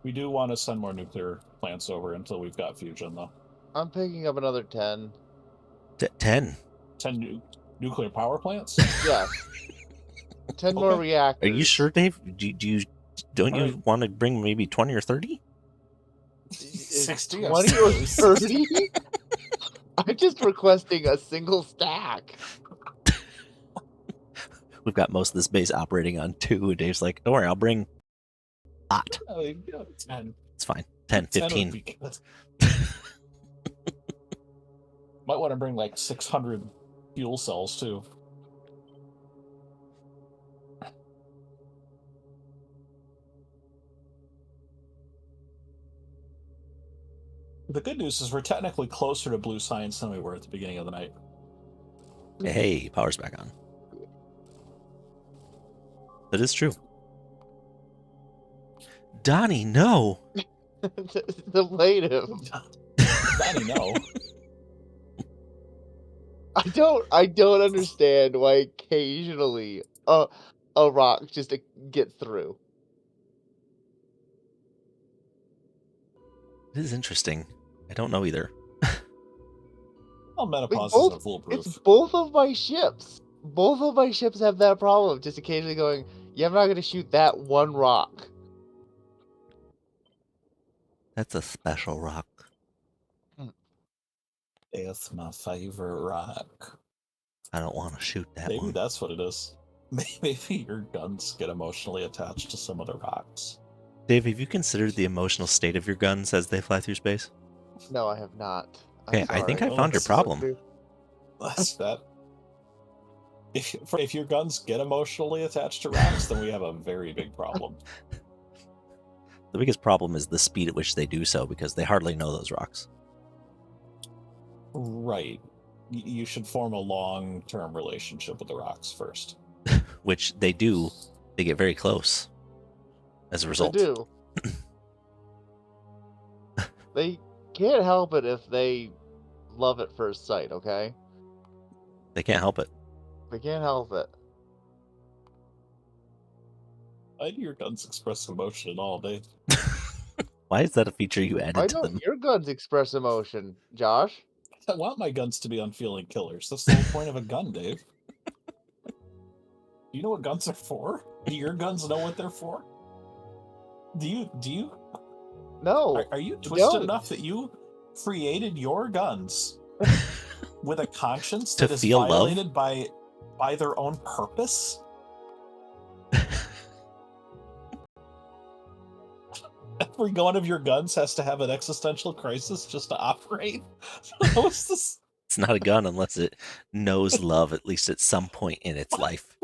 We do want to send more nuclear plants over until we've got fusion, though. I'm picking up another 10. 10. 10 nuclear power plants? Yes. 10 more Okay. reactors. Are you sure, Dave? Don't you Alright. want to bring maybe 20 or 30? Is 60 or 20 or 30? 30? I'm just requesting a single stack. We've got most of this base operating on 2, and Dave's like, don't worry, I'll bring hot. 10. It's fine. 10, 10 would 15. be good. Might want to bring like 600 fuel cells, too. The good news is we're technically closer to blue science than we were at the beginning of the night. Hey, power's back on. That is true. Donnie, no. The native. Donnie, no. I don't understand why occasionally a rock just gets through. It is interesting. I don't know either. Well, menopause both- isn't foolproof. It's both of my ships. Both of my ships have that problem. Just occasionally going, yeah, I'm not going to shoot that one rock. That's a special rock. It's my favorite rock. I don't want to shoot that Maybe one. that's what it is. Maybe your guns get emotionally attached to some of the rocks. Dave, have you considered the emotional state of your guns as they fly through space? No, I have not. I'm Okay, I think sorry. I found your that's- problem. That's that. If your guns get emotionally attached to rocks, then we have a very big problem. The biggest problem is the speed at which they do so because they hardly know those rocks. Right. You should form a long-term relationship with the rocks first. Which they do. They get very close as a They result. do. They can't help it if they love at first sight, okay? They can't help it. They can't help it. Why do your guns express emotion at all, Dave? Why is that a feature you Why added to don't them? your guns express emotion, Josh? I want my guns to be unfeeling killers. That's the whole point of a gun, Dave. You know what guns are for? Do your guns know what they're for? Do you No. are you twisted don't. enough that you created your guns with a conscience To that is feel love? violated by their own purpose? every one of your guns has to have an existential crisis just to operate. What's this? It's not a gun unless it knows love, at least at some point in its life.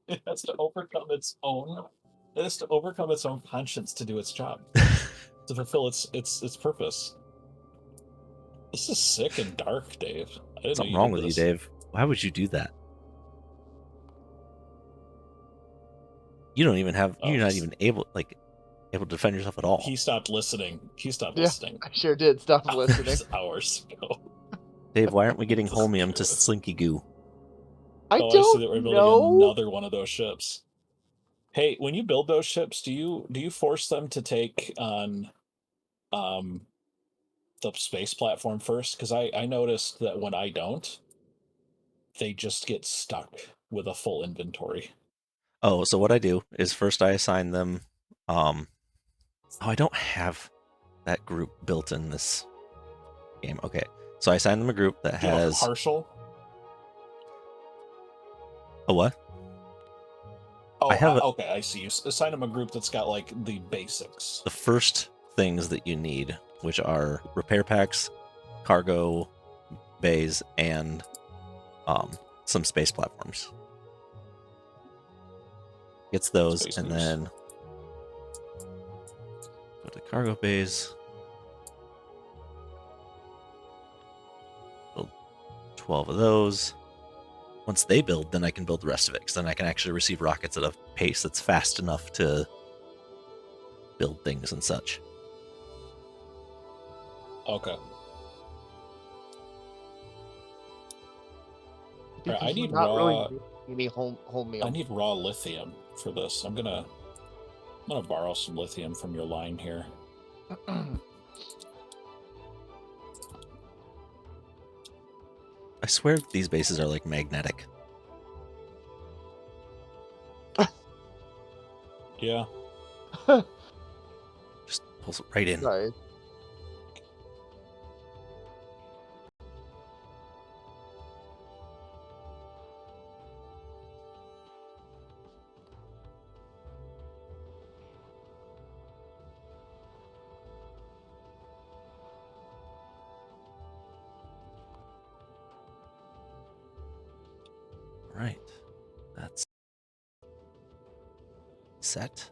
It has to overcome its own. It has to overcome its own conscience to do its job, to fulfill its purpose. This is sick and dark, Dave. I didn't Something know wrong did with you, this. Dave. Why would you do that? You don't even have. Oh, You're not he's- even able to defend yourself at all. He stopped listening. He stopped Yeah. listening. I sure did stop listening. Hours ago. Dave, why aren't we getting This is holmium to ridiculous. Slinky Goo? I I see that don't we're building know. another one of those ships. Hey, when you build those ships, do you force them to take on the space platform first? Because I noticed that when I don't, they just get stuck with a full inventory. Oh, so what I do is first I assign them. Oh, I don't have that group built in this game. Okay, so I assign them a group that Do you have a has partial? a what? Oh, I have a- okay, I see. You assign them a group that's got like the basics. The first things that you need, which are repair packs, cargo bays, and some space platforms. Gets those, Space and moves. then go to cargo bays. Build 12 of those. Once they build, then I can build the rest of it, because then I can actually receive rockets at a pace that's fast enough to build things and such. Okay. Because I need we're not raw- really any holmium. I need raw lithium for this. I'm gonna borrow some lithium from your line here. I swear these bases are like magnetic. Yeah. Just pulls it right in. Sorry. Right. That's set.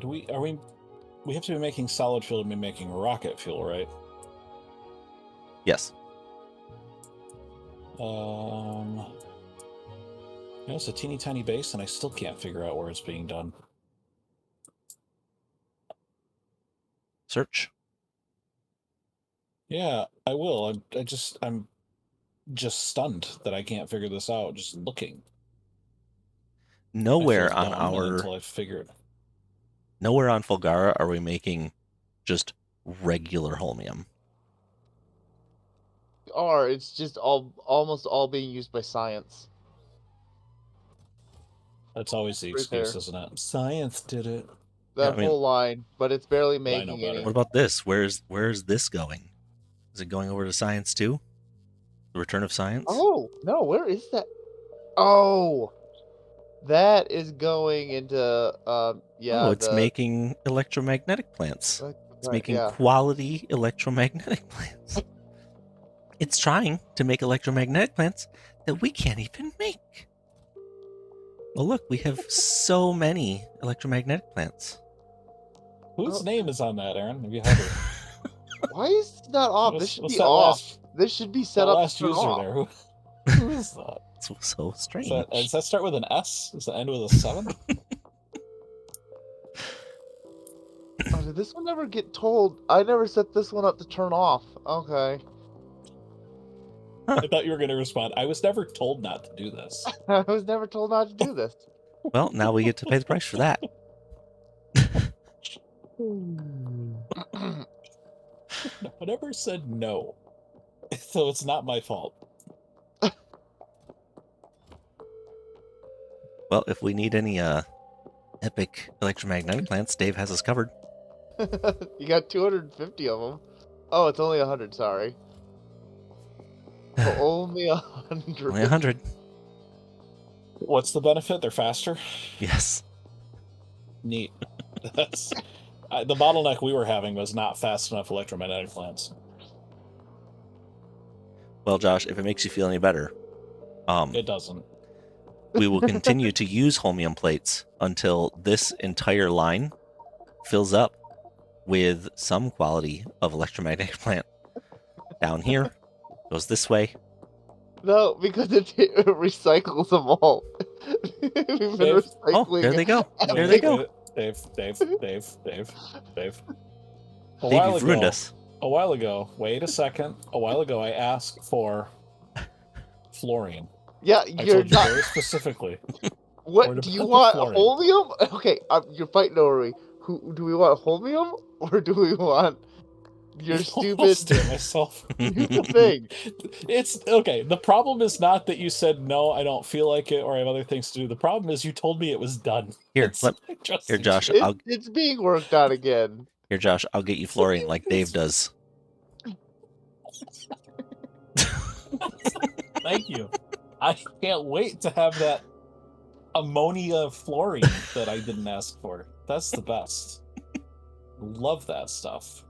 We have to be making solid fuel to be making rocket fuel, right? Yes. It's a teeny tiny base, and I still can't figure out where it's being done. Search. Yeah, I will. I'm just stunned that I can't figure this out. Just looking. I Nowhere feel on dumb our until I figure it. nowhere on Fulgara are we making just regular holmium. Or it's just almost all being used by science. That's always the Right excuse, there. isn't it? Science did it. That I mean- whole line, but it's barely But I know making better. any. What about this? Where's this going? Is it going over to science too? The return of science? Oh no, where is that? Oh, that is going into yeah. Oh, it's making electromagnetic plants. It's making yeah. quality electromagnetic plants. It's trying to make electromagnetic plants that we can't even make. Oh, look, we have so many electromagnetic plants. Whose Oh. name is on that, Aaron? Have you had it? Why is it not off? This should What's be that off. This should be set that up to last turn user off. there. Who is that? It's so strange. Does that start with an S? Does that end with a 7? Oh, did this one never get told? I never set this one up to turn off. Okay. I thought you were going to respond. I was never told not to do this. I was never told not to do this. Well, now we get to pay the price for that. I never said no. So it's not my fault. Well, if we need any epic electromagnetic plants, Dave has us covered. You got 250 of them. Oh, it's only 100. Sorry. Oh, only 100. Only 100. What's the benefit? They're faster? Yes. Neat. That's the bottleneck we were having was not fast enough electromagnetic plants. Well, Josh, if it makes you feel any better, It doesn't. we will continue to use holmium plates until this entire line fills up with some quality of electromagnetic plant. Down here, goes this way. No, because it recycles them all. We've been Dave. recycling. There they go. There Wait, they go. wait, Dave. A Dave, while you've ruined ago, us. a while ago, wait a second. A while ago, I asked for fluorine. Yeah, I you're told you not. very specifically. What Where to do you put the want? fluorine. Holmium? Okay, you're fighting over me. Who do we want? Holmium or do we want your I'll stupid steal myself. thing? It's okay. The problem is not that you said no, I don't feel like it, or I have other things to do. The problem is you told me it was done. Here, It's- I trusted here, Josh. you. It's being worked on again. I'll get you fluorine like Dave does. Thank you. I can't wait to have that ammonia fluorine that I didn't ask for. That's the best. Love that stuff.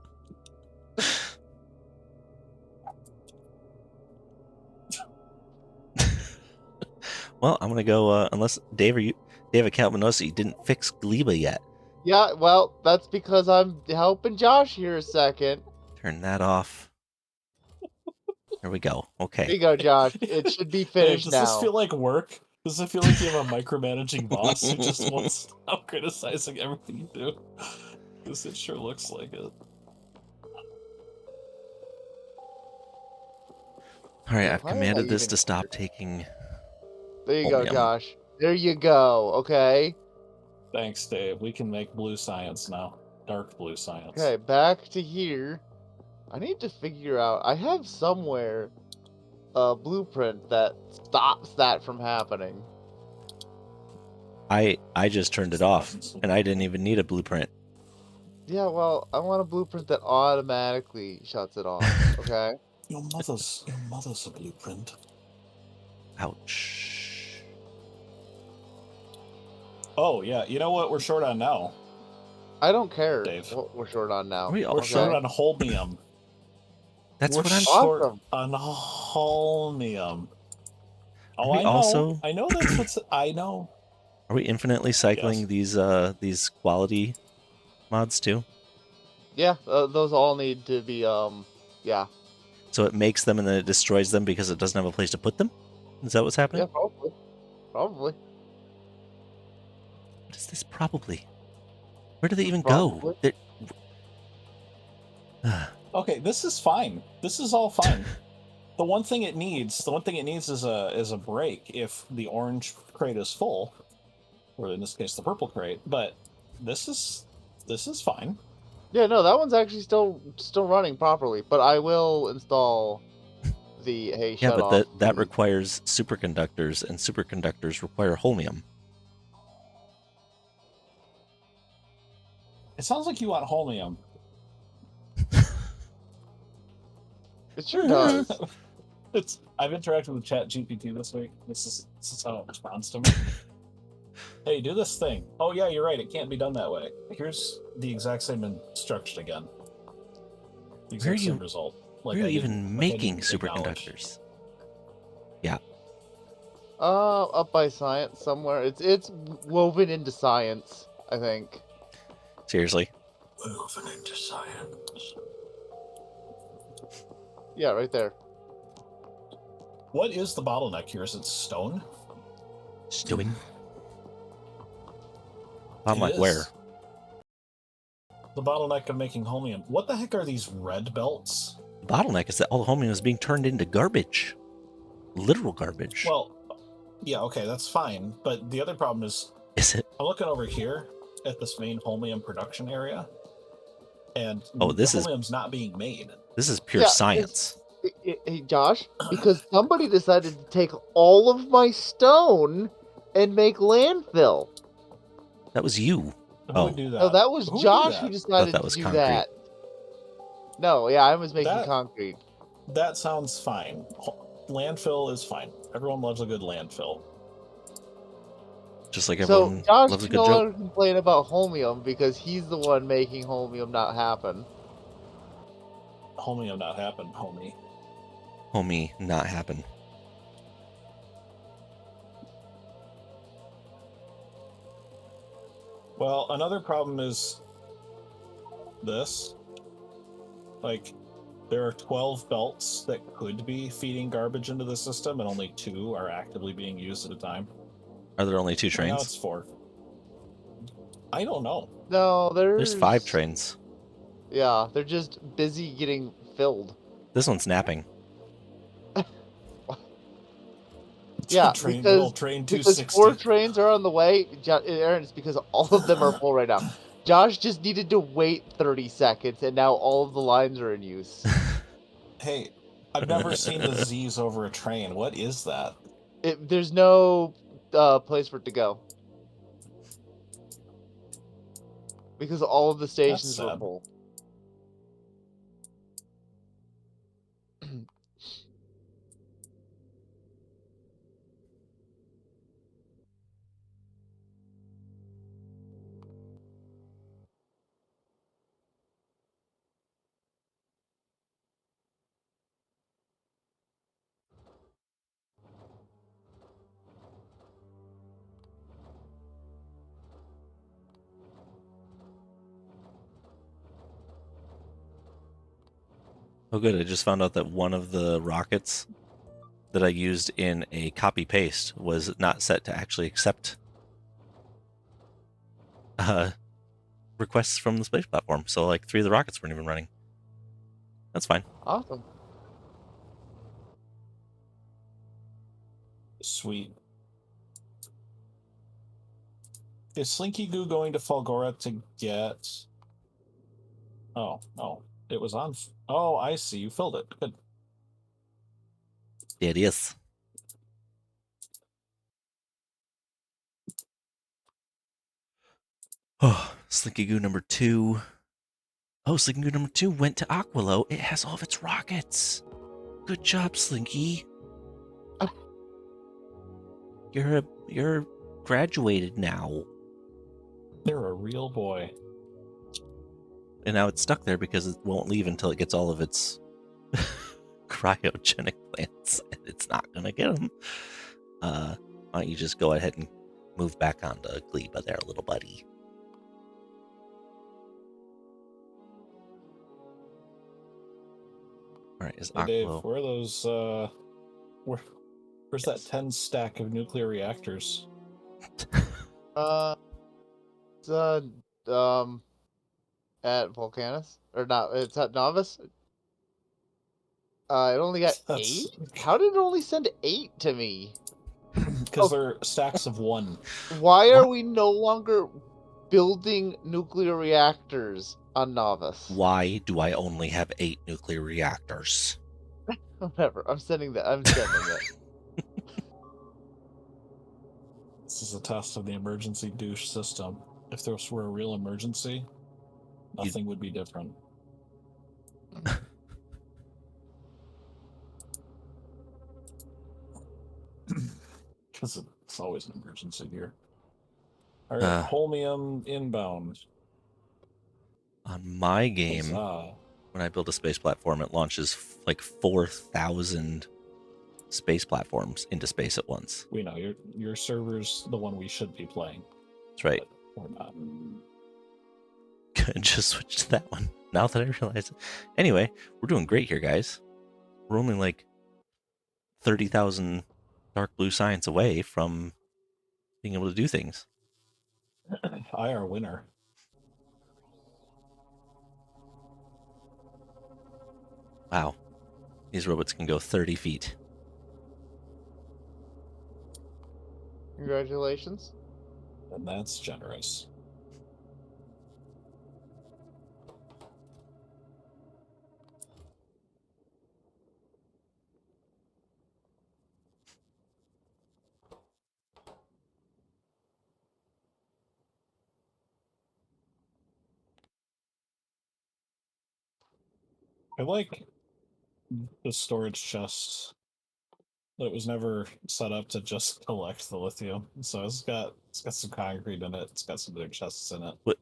Well, I'm gonna go. Unless David Kalmanosi didn't fix Gleba yet. Yeah, well, that's because I'm helping Josh here a second. Turn that off. There we go. There Okay. you go, Josh. It should be Dave, finished does now. this feel like work? Does it feel like you have a micromanaging boss who just wants to stop criticizing everything you do? Because it sure looks like it. All right. I've Why am I commanded this even to stop taking. There you go, Holmium. Josh. There you go. Okay. Thanks, Dave. We can make blue science now. Dark blue science. Okay, back to here. I need to figure out. I have somewhere a blueprint that stops that from happening. I just turned it off, and I didn't even need a blueprint. Yeah, well, I want a blueprint that automatically shuts it off. Okay. Your mother's a blueprint. Ouch. Oh yeah, you know what we're short on now? I don't care Dave. what we're short on now. Are we all We're okay? short on holmium. That's We're what I'm. short Awesome. on holmium. Oh, Are we I know. also- I know that's what's. I know. Are we infinitely cycling Yes. these quality mods too? Yeah, those all need to be yeah. So it makes them and then it destroys them because it doesn't have a place to put them? Is that what's Yeah, happening? probably. Probably. What is this probably? Where do they even Probably. go? Okay, this is fine. This is all fine. The one thing it needs is a break if the orange crate is full, or in this case the purple crate. But this is fine. Yeah, no, that one's actually still running properly, but I will install the Yeah, shut but off. that requires superconductors, and superconductors require holmium. It sounds like you want holmium. It sure does. I've interacted with ChatGPT this week. This is how it responds to me. Hey, do this thing. Oh yeah, you're right. It can't be done that way. Here's the exact same instruction again. The Where are exact you- same result. Where I are you didn't- even like I making didn't acknowledge. superconductors? Up by science somewhere. It's woven into science, I think. Seriously? Woven into science. Yeah, right there. What is the bottleneck here? Is it stone? Stewing? I'm It like, is. where? The bottleneck of making holmium. What the heck are these red belts? The bottleneck is that all the holmium is being turned into garbage. Literal garbage. Well, yeah, okay, that's fine. But the other problem is, Is it? I'm looking over here at this main holmium production area, and Oh, this the is holmium's not being made. this is pure Yeah, science. Hey, Josh, because somebody decided to take all of my stone and make landfill. That was you. Who Oh. would do that? No, that was Who would do Josh that? who decided that to was do concrete. that. No, yeah, I was making That- concrete. That sounds fine. Landfill is fine. Everyone loves a good landfill. Just like So everyone Josh loves a can good no joke. longer complain about holmium because he's the one making holmium not happen. Holmium not happen, homie. Homie, not happen. Well, another problem is this. Like, there are 12 belts that could be feeding garbage into the system, and only 2 are actively being used at a time. Are there only 2 Right now trains? it's 4. I don't know. No, There's 5 trains. Yeah, they're just busy getting filled. This one's napping. Yeah, Train, because- old train Because 260. 4 trains are on the way, Aaron, it's because all of them are full right now. Josh just needed to wait 30 seconds, and now all of the lines are in use. Hey, I've never seen the Z's over a train. What is that? There's no place for it to go. Because all of the stations were sad. full. Oh good, I just found out that one of the rockets that I used in a copy paste was not set to actually accept requests from the space platform. So like 3 of the rockets weren't even running. That's fine. Awesome. Sweet. Is Slinky Goo going to Falgora to get... Oh, it was on... Oh, I see. You filled it. Good. It is. Oh, Slinky Goo number 2. Oh, Slinky Goo number 2 went to Aquilo. It has all of its rockets. Good job, Slinky. You're graduated now. You're a real boy. And now it's stuck there because it won't leave until it gets all of its cryogenic plants, and it's not gonna get them. Why don't you just go ahead and move back onto Gleba there, little buddy? All right, is Hey, Dave, Aquilo? where are those... Where's that 10 stack of nuclear reactors? It's at Volcanus, or not? It's at Novice. It only got That's- 8. How did it only send 8 to me? Because they're stacks of 1. Why are we no longer building nuclear reactors on Novice? Why do I only have 8 nuclear reactors? Whatever. I'm sending that. I'm sending it. This is a test of the emergency douche system. If this were a real emergency, nothing would be different. Because it's always an emergency here. All right, Holmium inbound. On my game, Huzzah. when I build a space platform, it launches like 4,000 space platforms into space at once. We know your server's the one we should be playing. That's right. Or not. Could just switch to that one now that I realize it. Anyway, we're doing great here, guys. We're only like 30,000 dark blue science away from being able to do things. I are winner. Wow. These robots can go 30 feet. Congratulations. And that's generous. I like the storage chest, but it was never set up to just collect the lithium. So it's got some concrete in it. It's got some big chests in it. What?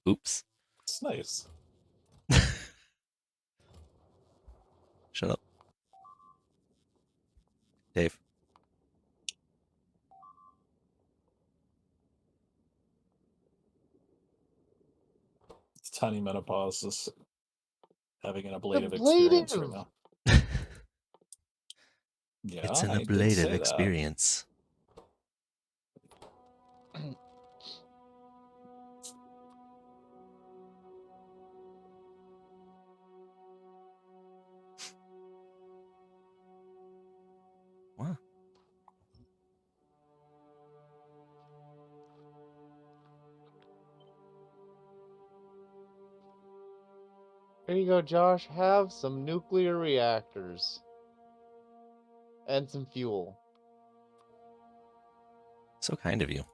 Oops. It's nice. Shut up. Dave. Tiny menopause is having an ablative Ablative! experience right now. Yeah, It's an I did ablative say that. experience. What? Here you go, Josh. Have some nuclear reactors. And some fuel. So kind of you.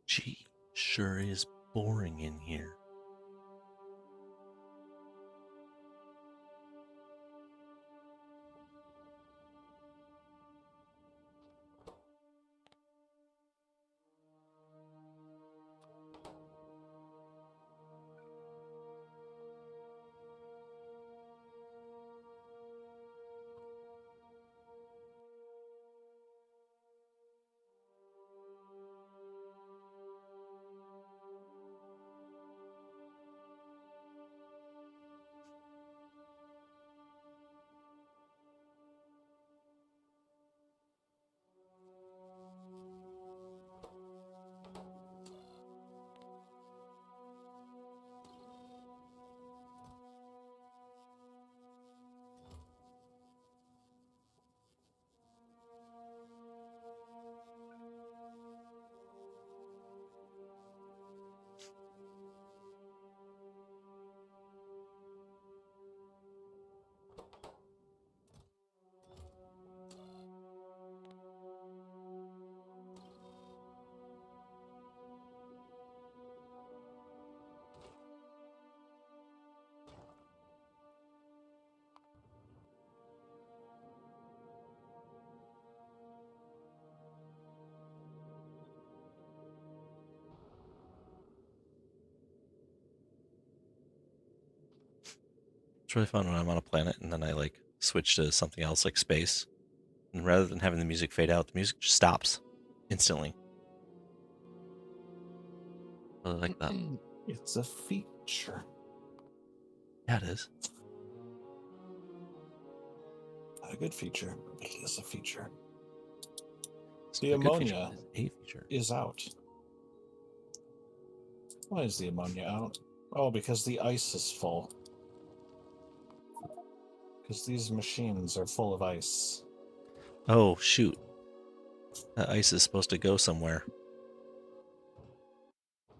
Gee, sure is boring in here. It's really fun when I'm on a planet and then I like switch to something else like space. And rather than having the music fade out, the music just stops instantly. I really like that. It's a feature. Yeah, it is. Not a good feature, but it is a feature. It's The a good feature, ammonia but it is a feature. is out. Why is the ammonia out? Oh, because the ice is full. Because these machines are full of ice. Oh, shoot. That ice is supposed to go somewhere.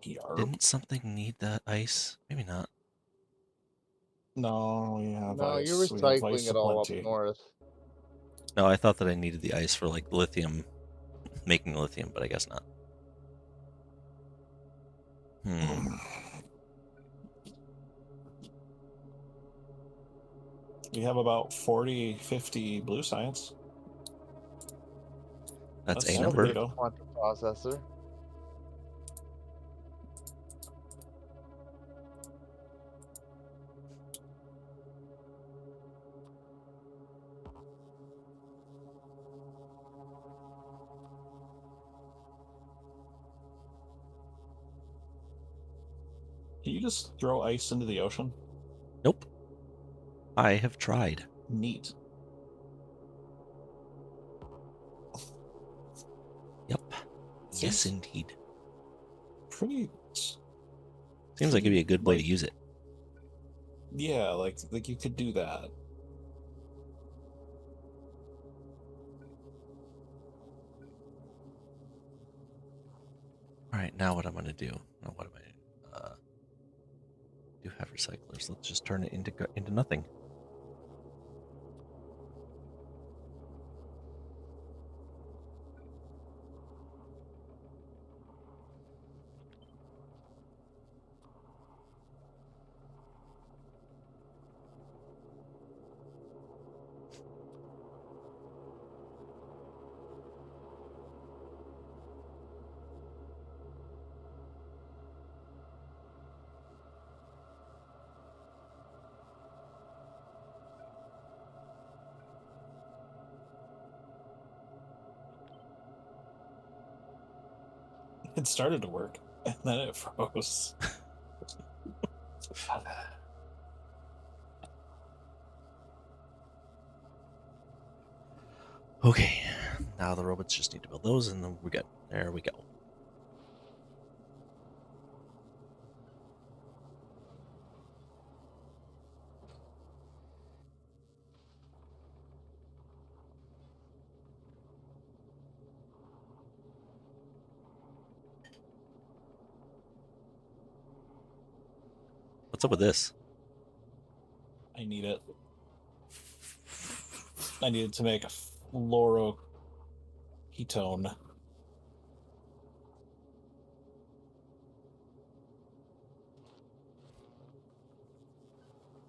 Yarp. Didn't something need that ice? Maybe not. No, we have No, ice. you're We have recycling ice it all up aplenty. north. No, I thought that I needed the ice for like lithium, making lithium, but I guess not. We have about 40, 50 blue science. That's a That's number. pretty good. Quantum processor. Can you just throw ice into the ocean? Nope. I have tried. Neat. Yep. Yes, Seems indeed. pretty. Seems like it'd be a good way to like- use it. Yeah, like you could do that. All right, now what I'm going to do? Now what am I? Do have recyclers. Let's just turn it into nothing. It started to work, and then it froze. Okay, now the robots just need to build those, and then we're good. There we go. What's up with this? I need it. I needed to make a fluoroketone.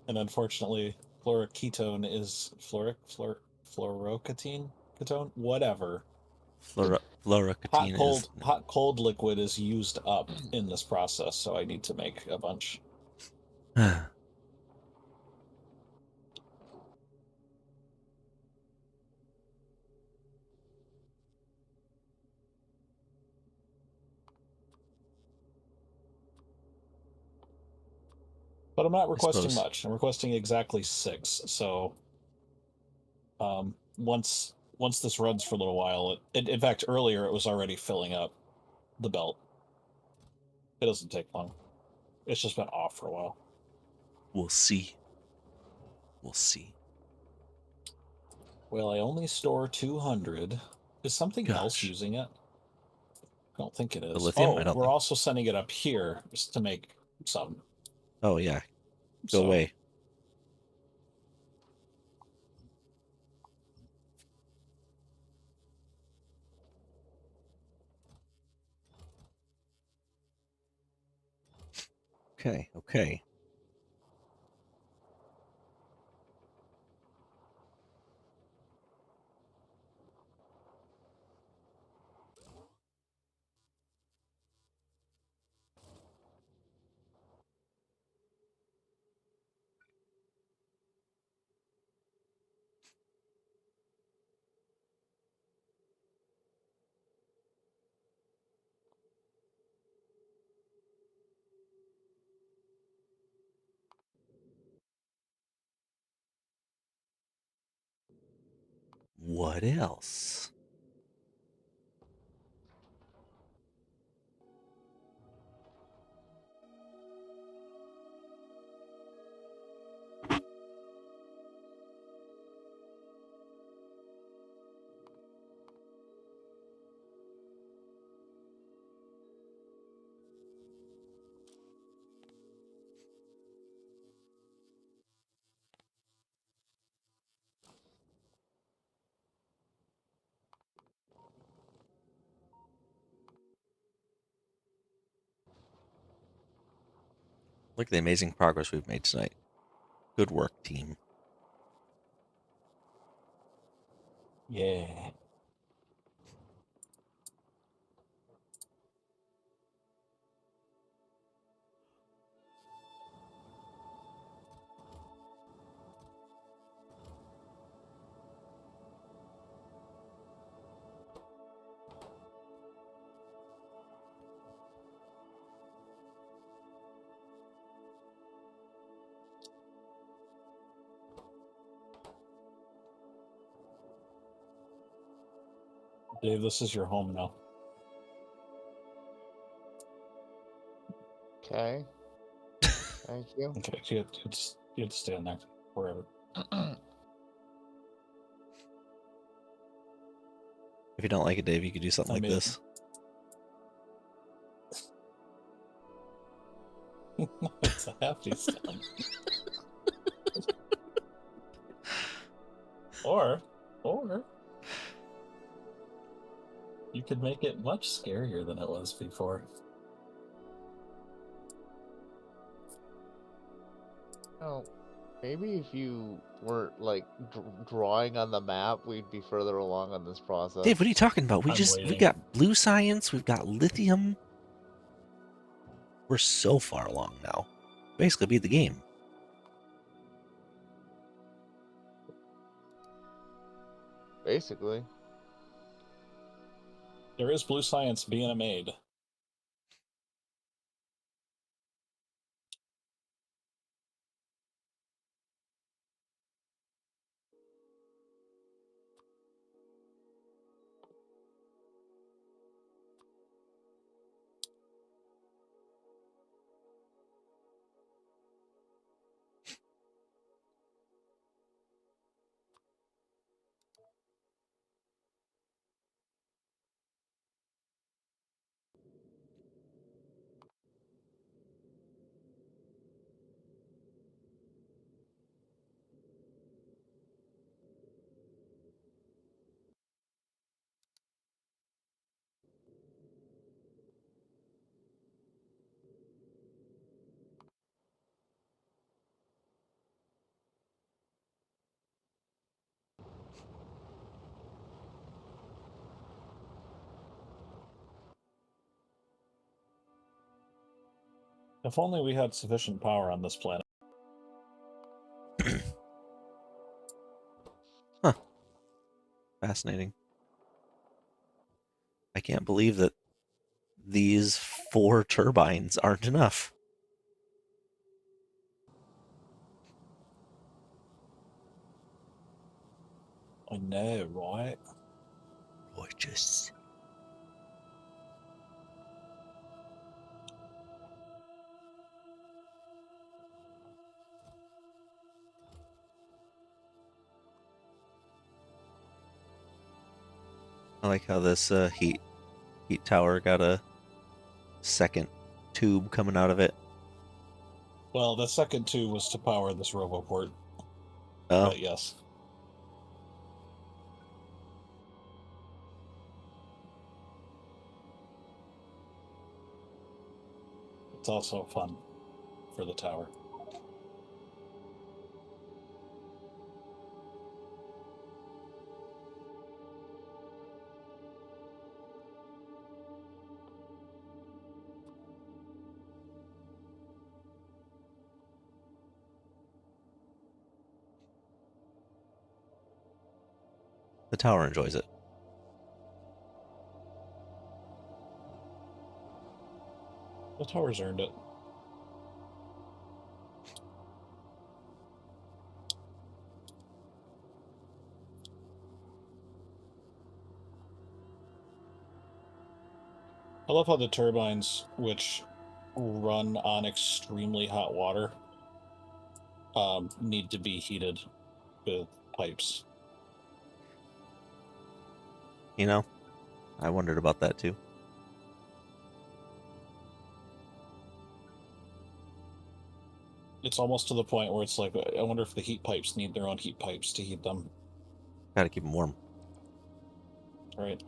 And unfortunately, fluoroketone is fluoroketone, ketone, whatever. Fluorocotine is. Hot cold liquid is used up in this process, so I need to make a bunch. But I'm not requesting suppose. much. I'm requesting exactly 6. So once this runs for a little while, in fact earlier it was already filling up the belt. It doesn't take long. It's just been off for a while. We'll see. We'll see. Well, I only store 200. Is something else Gosh. using it? I don't think it is. The lithium? Oh, I don't we're think. also sending it up here just to make some. Oh yeah. Go So, away. Okay. Okay. What else? Look at the amazing progress we've made tonight. Good work, team. Yeah. Dave, this is your home now. Okay. Thank you. Okay, you have to stay in there forever. If you don't like it, Dave, you could do something I like mean- this. It's a hefty sound. or you could make it much scarier than it was before. Oh, maybe if you weren't like drawing on the map, we'd be further along on this process. Dave, what are you talking about? We I'm we waiting. got blue science, we've got lithium. We're so far along now. Basically beat the game. Basically. There is blue science being made. If only we had sufficient power on this planet. Fascinating. I can't believe that these 4 turbines aren't enough. I know, right? Gorgeous. I like how this heat tower got a second tube coming out of it. Well, the second two was to power this RoboPort. Oh, But yes. It's also fun for the tower. the tower enjoys it. The tower's earned it. I love how the turbines, which run on extremely hot water, need to be heated with pipes. You know, I wondered about that too. It's almost to the point where it's like, I wonder if the heat pipes need their own heat pipes to heat them. Gotta keep them warm. Right.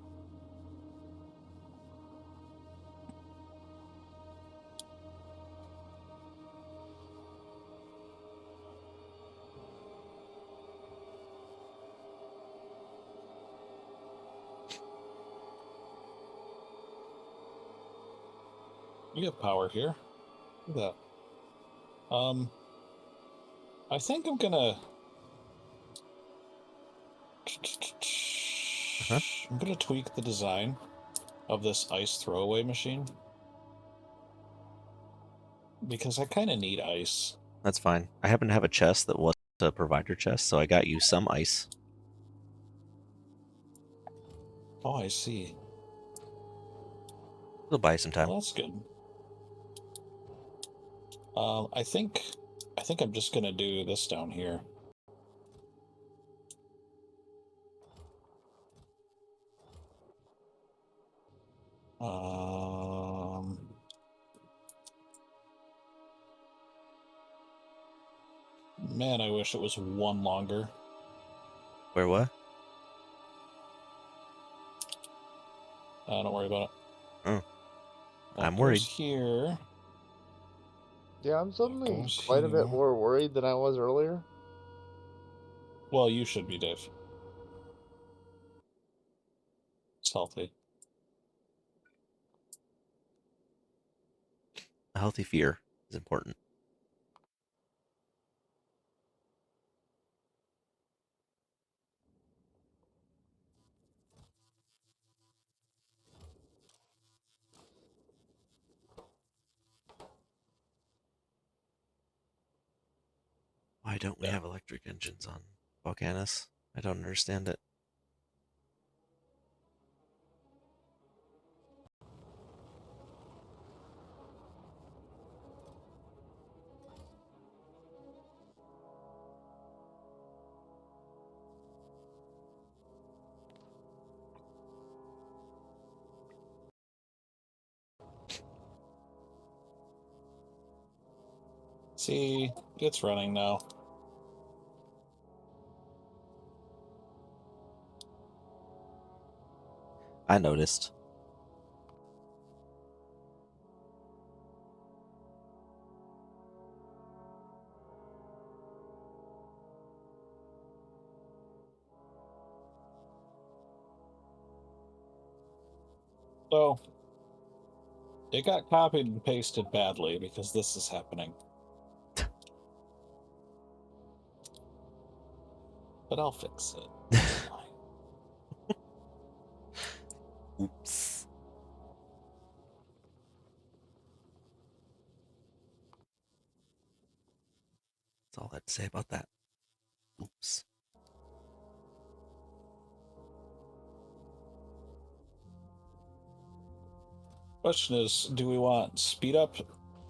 We have power here. Look at that. I think I'm gonna. Uh-huh. I'm gonna tweak the design of this ice throwaway machine because I kind of need ice. That's fine. I happen to have a chest that was a provider chest, so I got you some ice. Oh, I see. It'll buy you some time. Well, that's good. I think I'm just gonna do this down here. Man, I wish it was one longer. Where what? Don't worry about it. Oh. That I'm goes worried. Here. Yeah, I'm suddenly goes quite a bit here. more worried than I was earlier. Well, you should be, Dave. It's healthy. A healthy fear is important. Why don't we have electric engines on Volcanus? I don't understand it. See, it's running now. I noticed. So, it got copied and pasted badly because this is happening. But I'll fix it. Oops. That's all I have to say about that. Oops. Question is, do we want speed up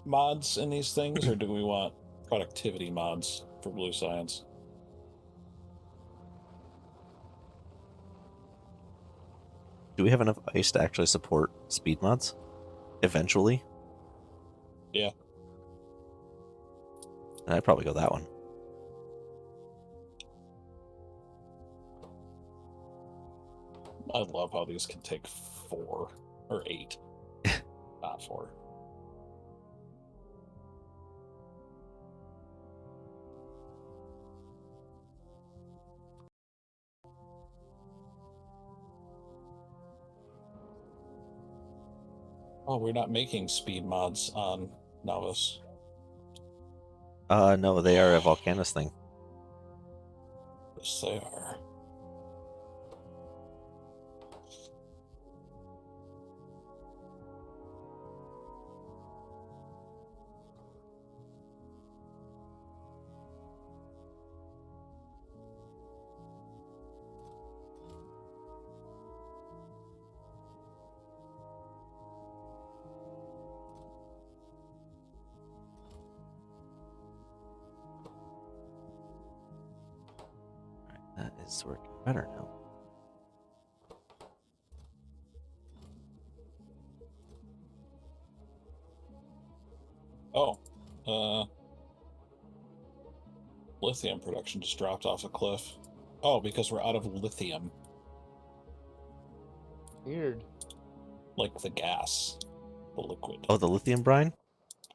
mods in these things, or do we want productivity mods for Blue Science? Do we have enough ice to actually support speed mods? Eventually? Yeah. And I'd probably go that one. I love how these can take 4 or 8. Not 4. Oh, we're not making speed mods on Novice. No, they are a Volcanus thing. Yes, they are. That is working better now. Oh, lithium production just dropped off a cliff. Oh, because we're out of lithium. Weird. Like the gas, the liquid. Oh, the lithium brine?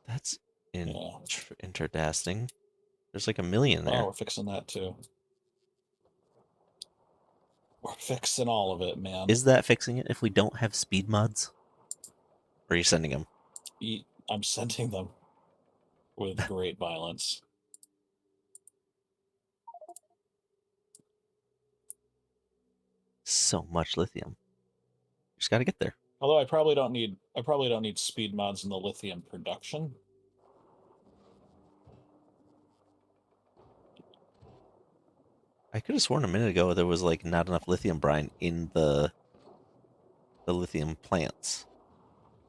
That's Yeah. interesting. There's like a million there. Oh, we're fixing that too. We're fixing all of it, man. Is that fixing it if we don't have speed mods? Or are you sending them? I'm sending them with great violence. So much lithium. Just got to get there. Although I probably don't need speed mods in the lithium production. I could have sworn a minute ago there was like not enough lithium brine in the lithium plants.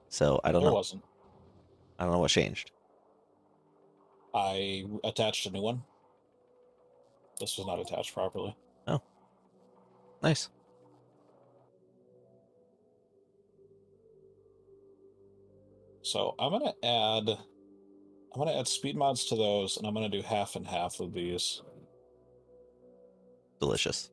So I don't There know. wasn't. I don't know what changed. I attached a new one. This was not attached properly. Oh, nice. So I'm gonna add speed mods to those, and I'm gonna do half and half of these. Delicious.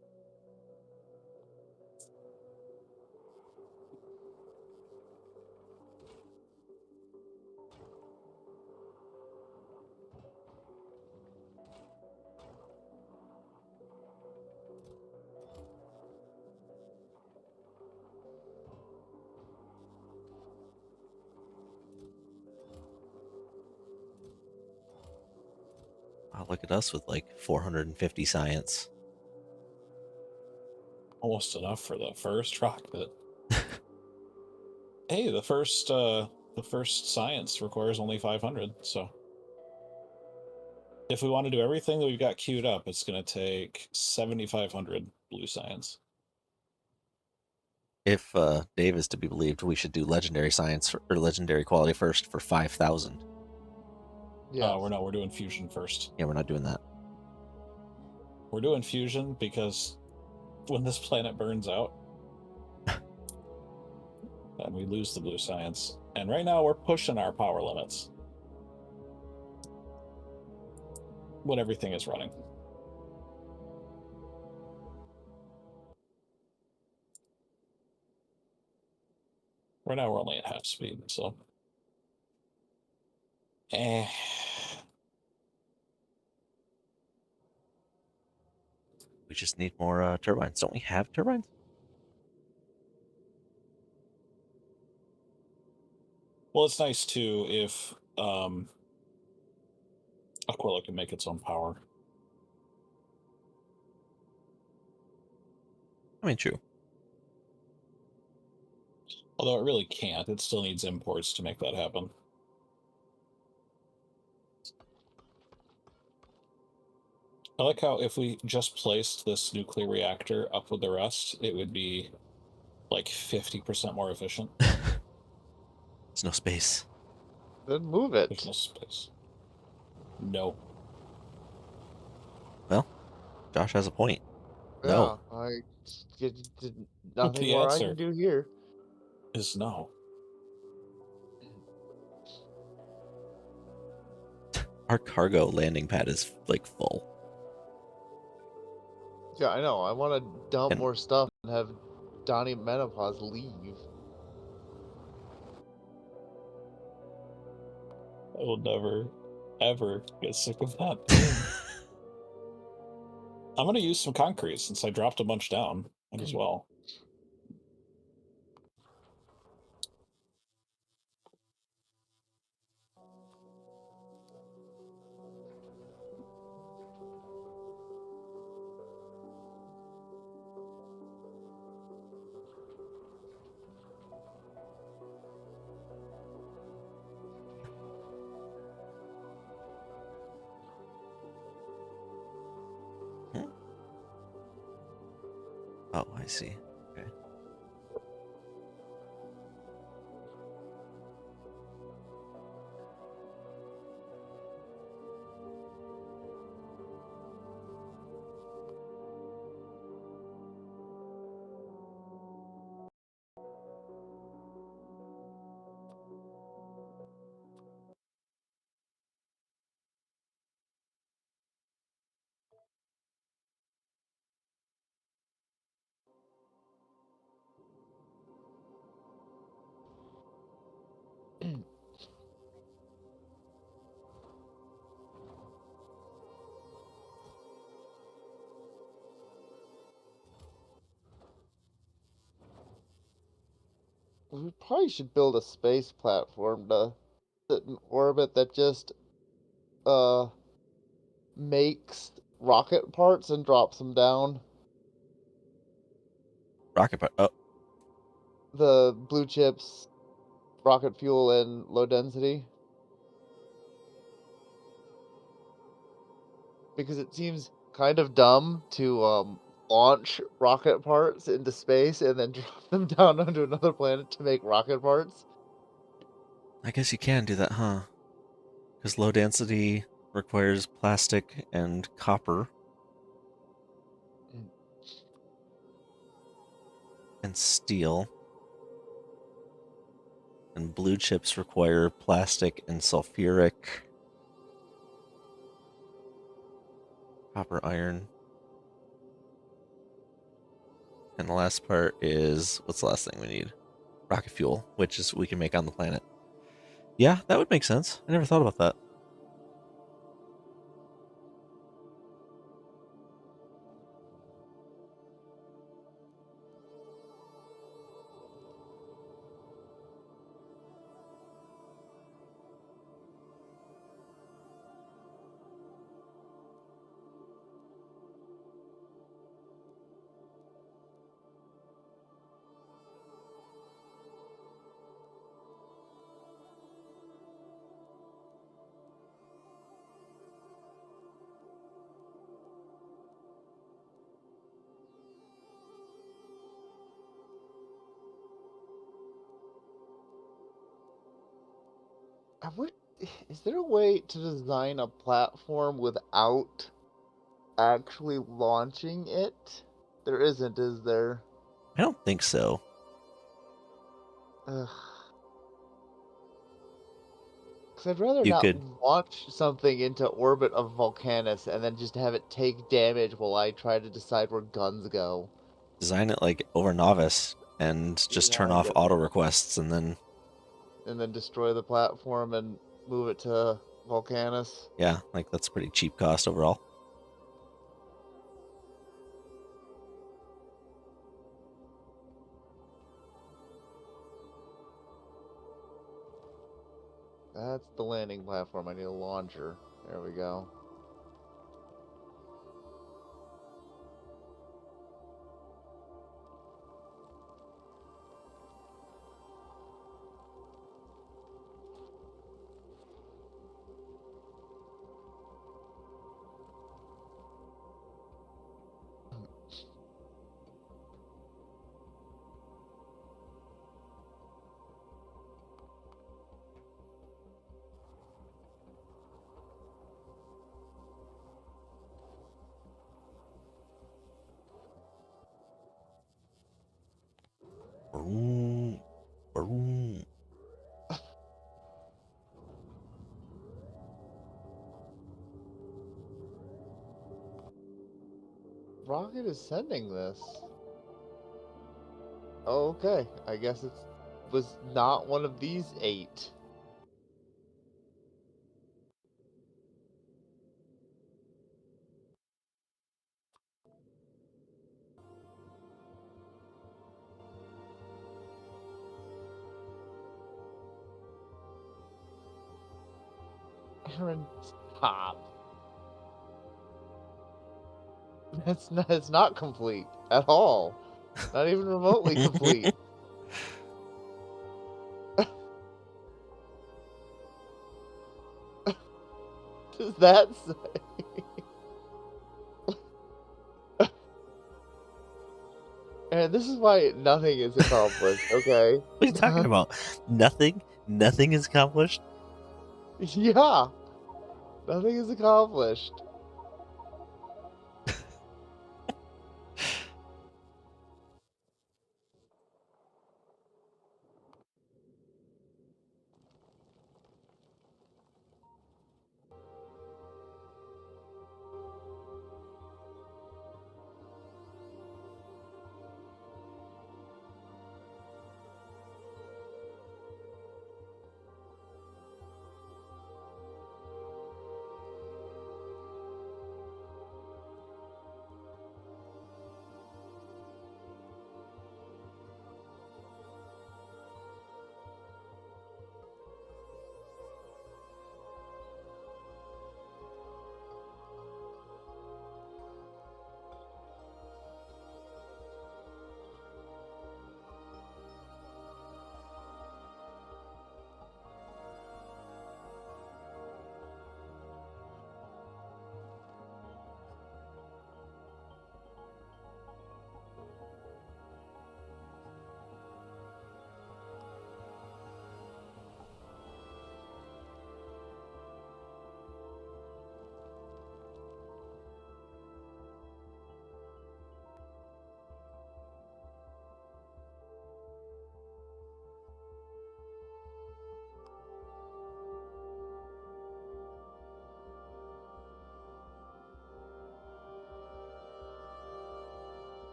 Wow, look at us with like 450 science. Almost enough for the first rocket. Hey, the first science requires only 500, so if we want to do everything that we've got queued up, it's going to take 7,500 blue science. If Dave is to be believed, we should do legendary science or legendary quality first for 5,000. Yeah. We're doing fusion first. Yeah, we're not doing that. We're doing fusion because when this planet burns out, then we lose the blue science. And right now we're pushing our power limits when everything is running. Right now we're only at half speed, so. We just need more turbines. Don't we have turbines? Well, it's nice too if Aquila can make its own power. I mean, true. Although it really can't. It still needs imports to make that happen. I like how if we just placed this nuclear reactor up with the rest, it would be like 50% more efficient. There's no space. Then move There's it. no space. No. Well, Josh has a point. Yeah, No. nothing The more I answer can do here. is no. Our cargo landing pad is like full. Yeah, I know. I want to dump And- more stuff and have Donnie Menopause leave. I will never, ever get sick of that. I'm going to use some concrete since I dropped a bunch down as well. Oh, I see. Okay. We probably should build a space platform to in orbit that just uh makes rocket parts and drops them down. Rocket part. Oh, The blue chips, rocket fuel, and low density. Because it seems kind of dumb to launch rocket parts into space and then drop them down onto another planet to make rocket parts. I guess you can do that, huh? Because low density requires plastic and copper Mm. and steel. And blue chips require plastic and sulfuric. Copper, iron. And the last part is, what's the last thing we need? Rocket fuel, which is we can make on the planet. Yeah, that would make sense. I never thought about that. I would. Is there a way to design a platform without actually launching it? There isn't, is there? I don't think so. Ugh. Because I'd rather You not could launch something into orbit of Volcanus and then just have it take damage while I try to decide where guns go. design it like over Novice and just Yeah, turn I off guess. auto requests and then, And then destroy the platform and move it to Volcanus. yeah, like that's pretty cheap cost overall. That's the landing platform. I need a launcher. There we go. Vroom, vroom. Rocket is sending this. Oh, okay. I guess it was not one of these 8. Aaron, stop. It's not complete at all. Not even remotely complete. Does that say? And this is why nothing is accomplished, okay? What are you talking about? Nothing? Nothing is accomplished? Yeah. Nothing is accomplished.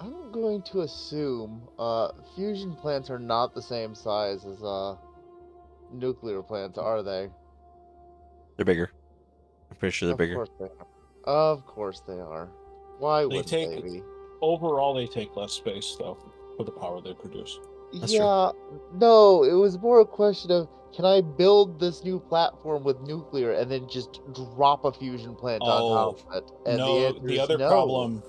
I'm going to assume fusion plants are not the same size as nuclear plants, are they? They're bigger. I'm pretty sure they're Of bigger. course they are. Of course they are. Why They wouldn't take they be? overall they take less space though for the power they produce. That's true. Yeah, no, it was more a question of can I build this new platform with nuclear and then just drop a fusion plant on top of it? And the No, answer the is other no. problem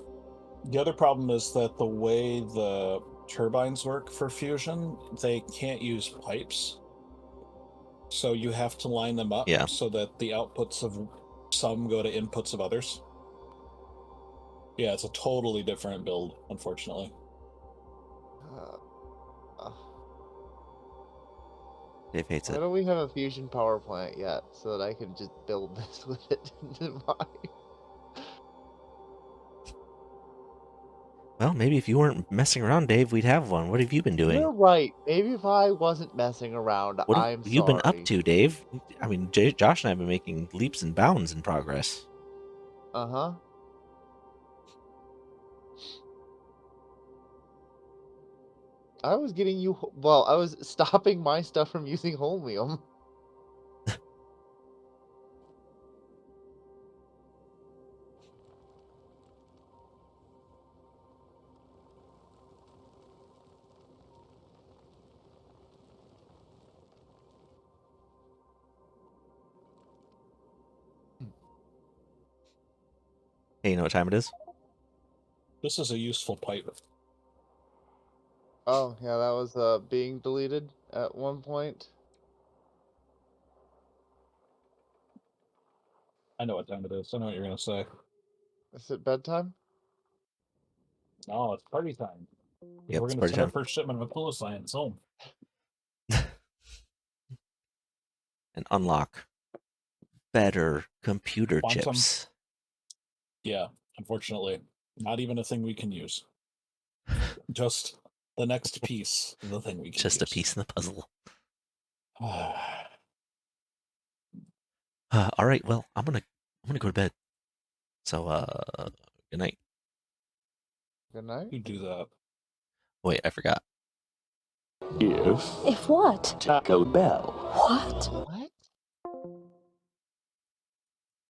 is that the way the turbines work for fusion, they can't use pipes. So you have to line them up Yeah. so that the outputs of some go to inputs of others. Yeah, it's a totally different build, unfortunately. Dave hates Why it. don't we have a fusion power plant yet so that I can just build this with it into mine? Well, maybe if you weren't messing around, Dave, we'd have one. What have you been doing? You're right. Maybe if I wasn't messing around, What have I'm you been up sorry. to, Dave? I mean, Josh and I have been making leaps and bounds in progress. Uh-huh. I was getting you... Well, I was stopping my stuff from using holmium. Hey, you know what time it is? This is a useful pipe. Oh, yeah, that was being deleted at one point. I know what time it is. I know what you're gonna say. Is it bedtime? No, it's party time. Yep, We're it's gonna party send our time. first shipment of Aquila Science home. And unlock better computer Quantum. chips. Yeah, unfortunately, not even a thing we can use. Just the next piece of the thing we can Just use. a piece in the puzzle. All All right, well, I'm gonna go to bed. So, good night. Good night. You do that. Wait, I forgot. If what? Taco Bell. What? What?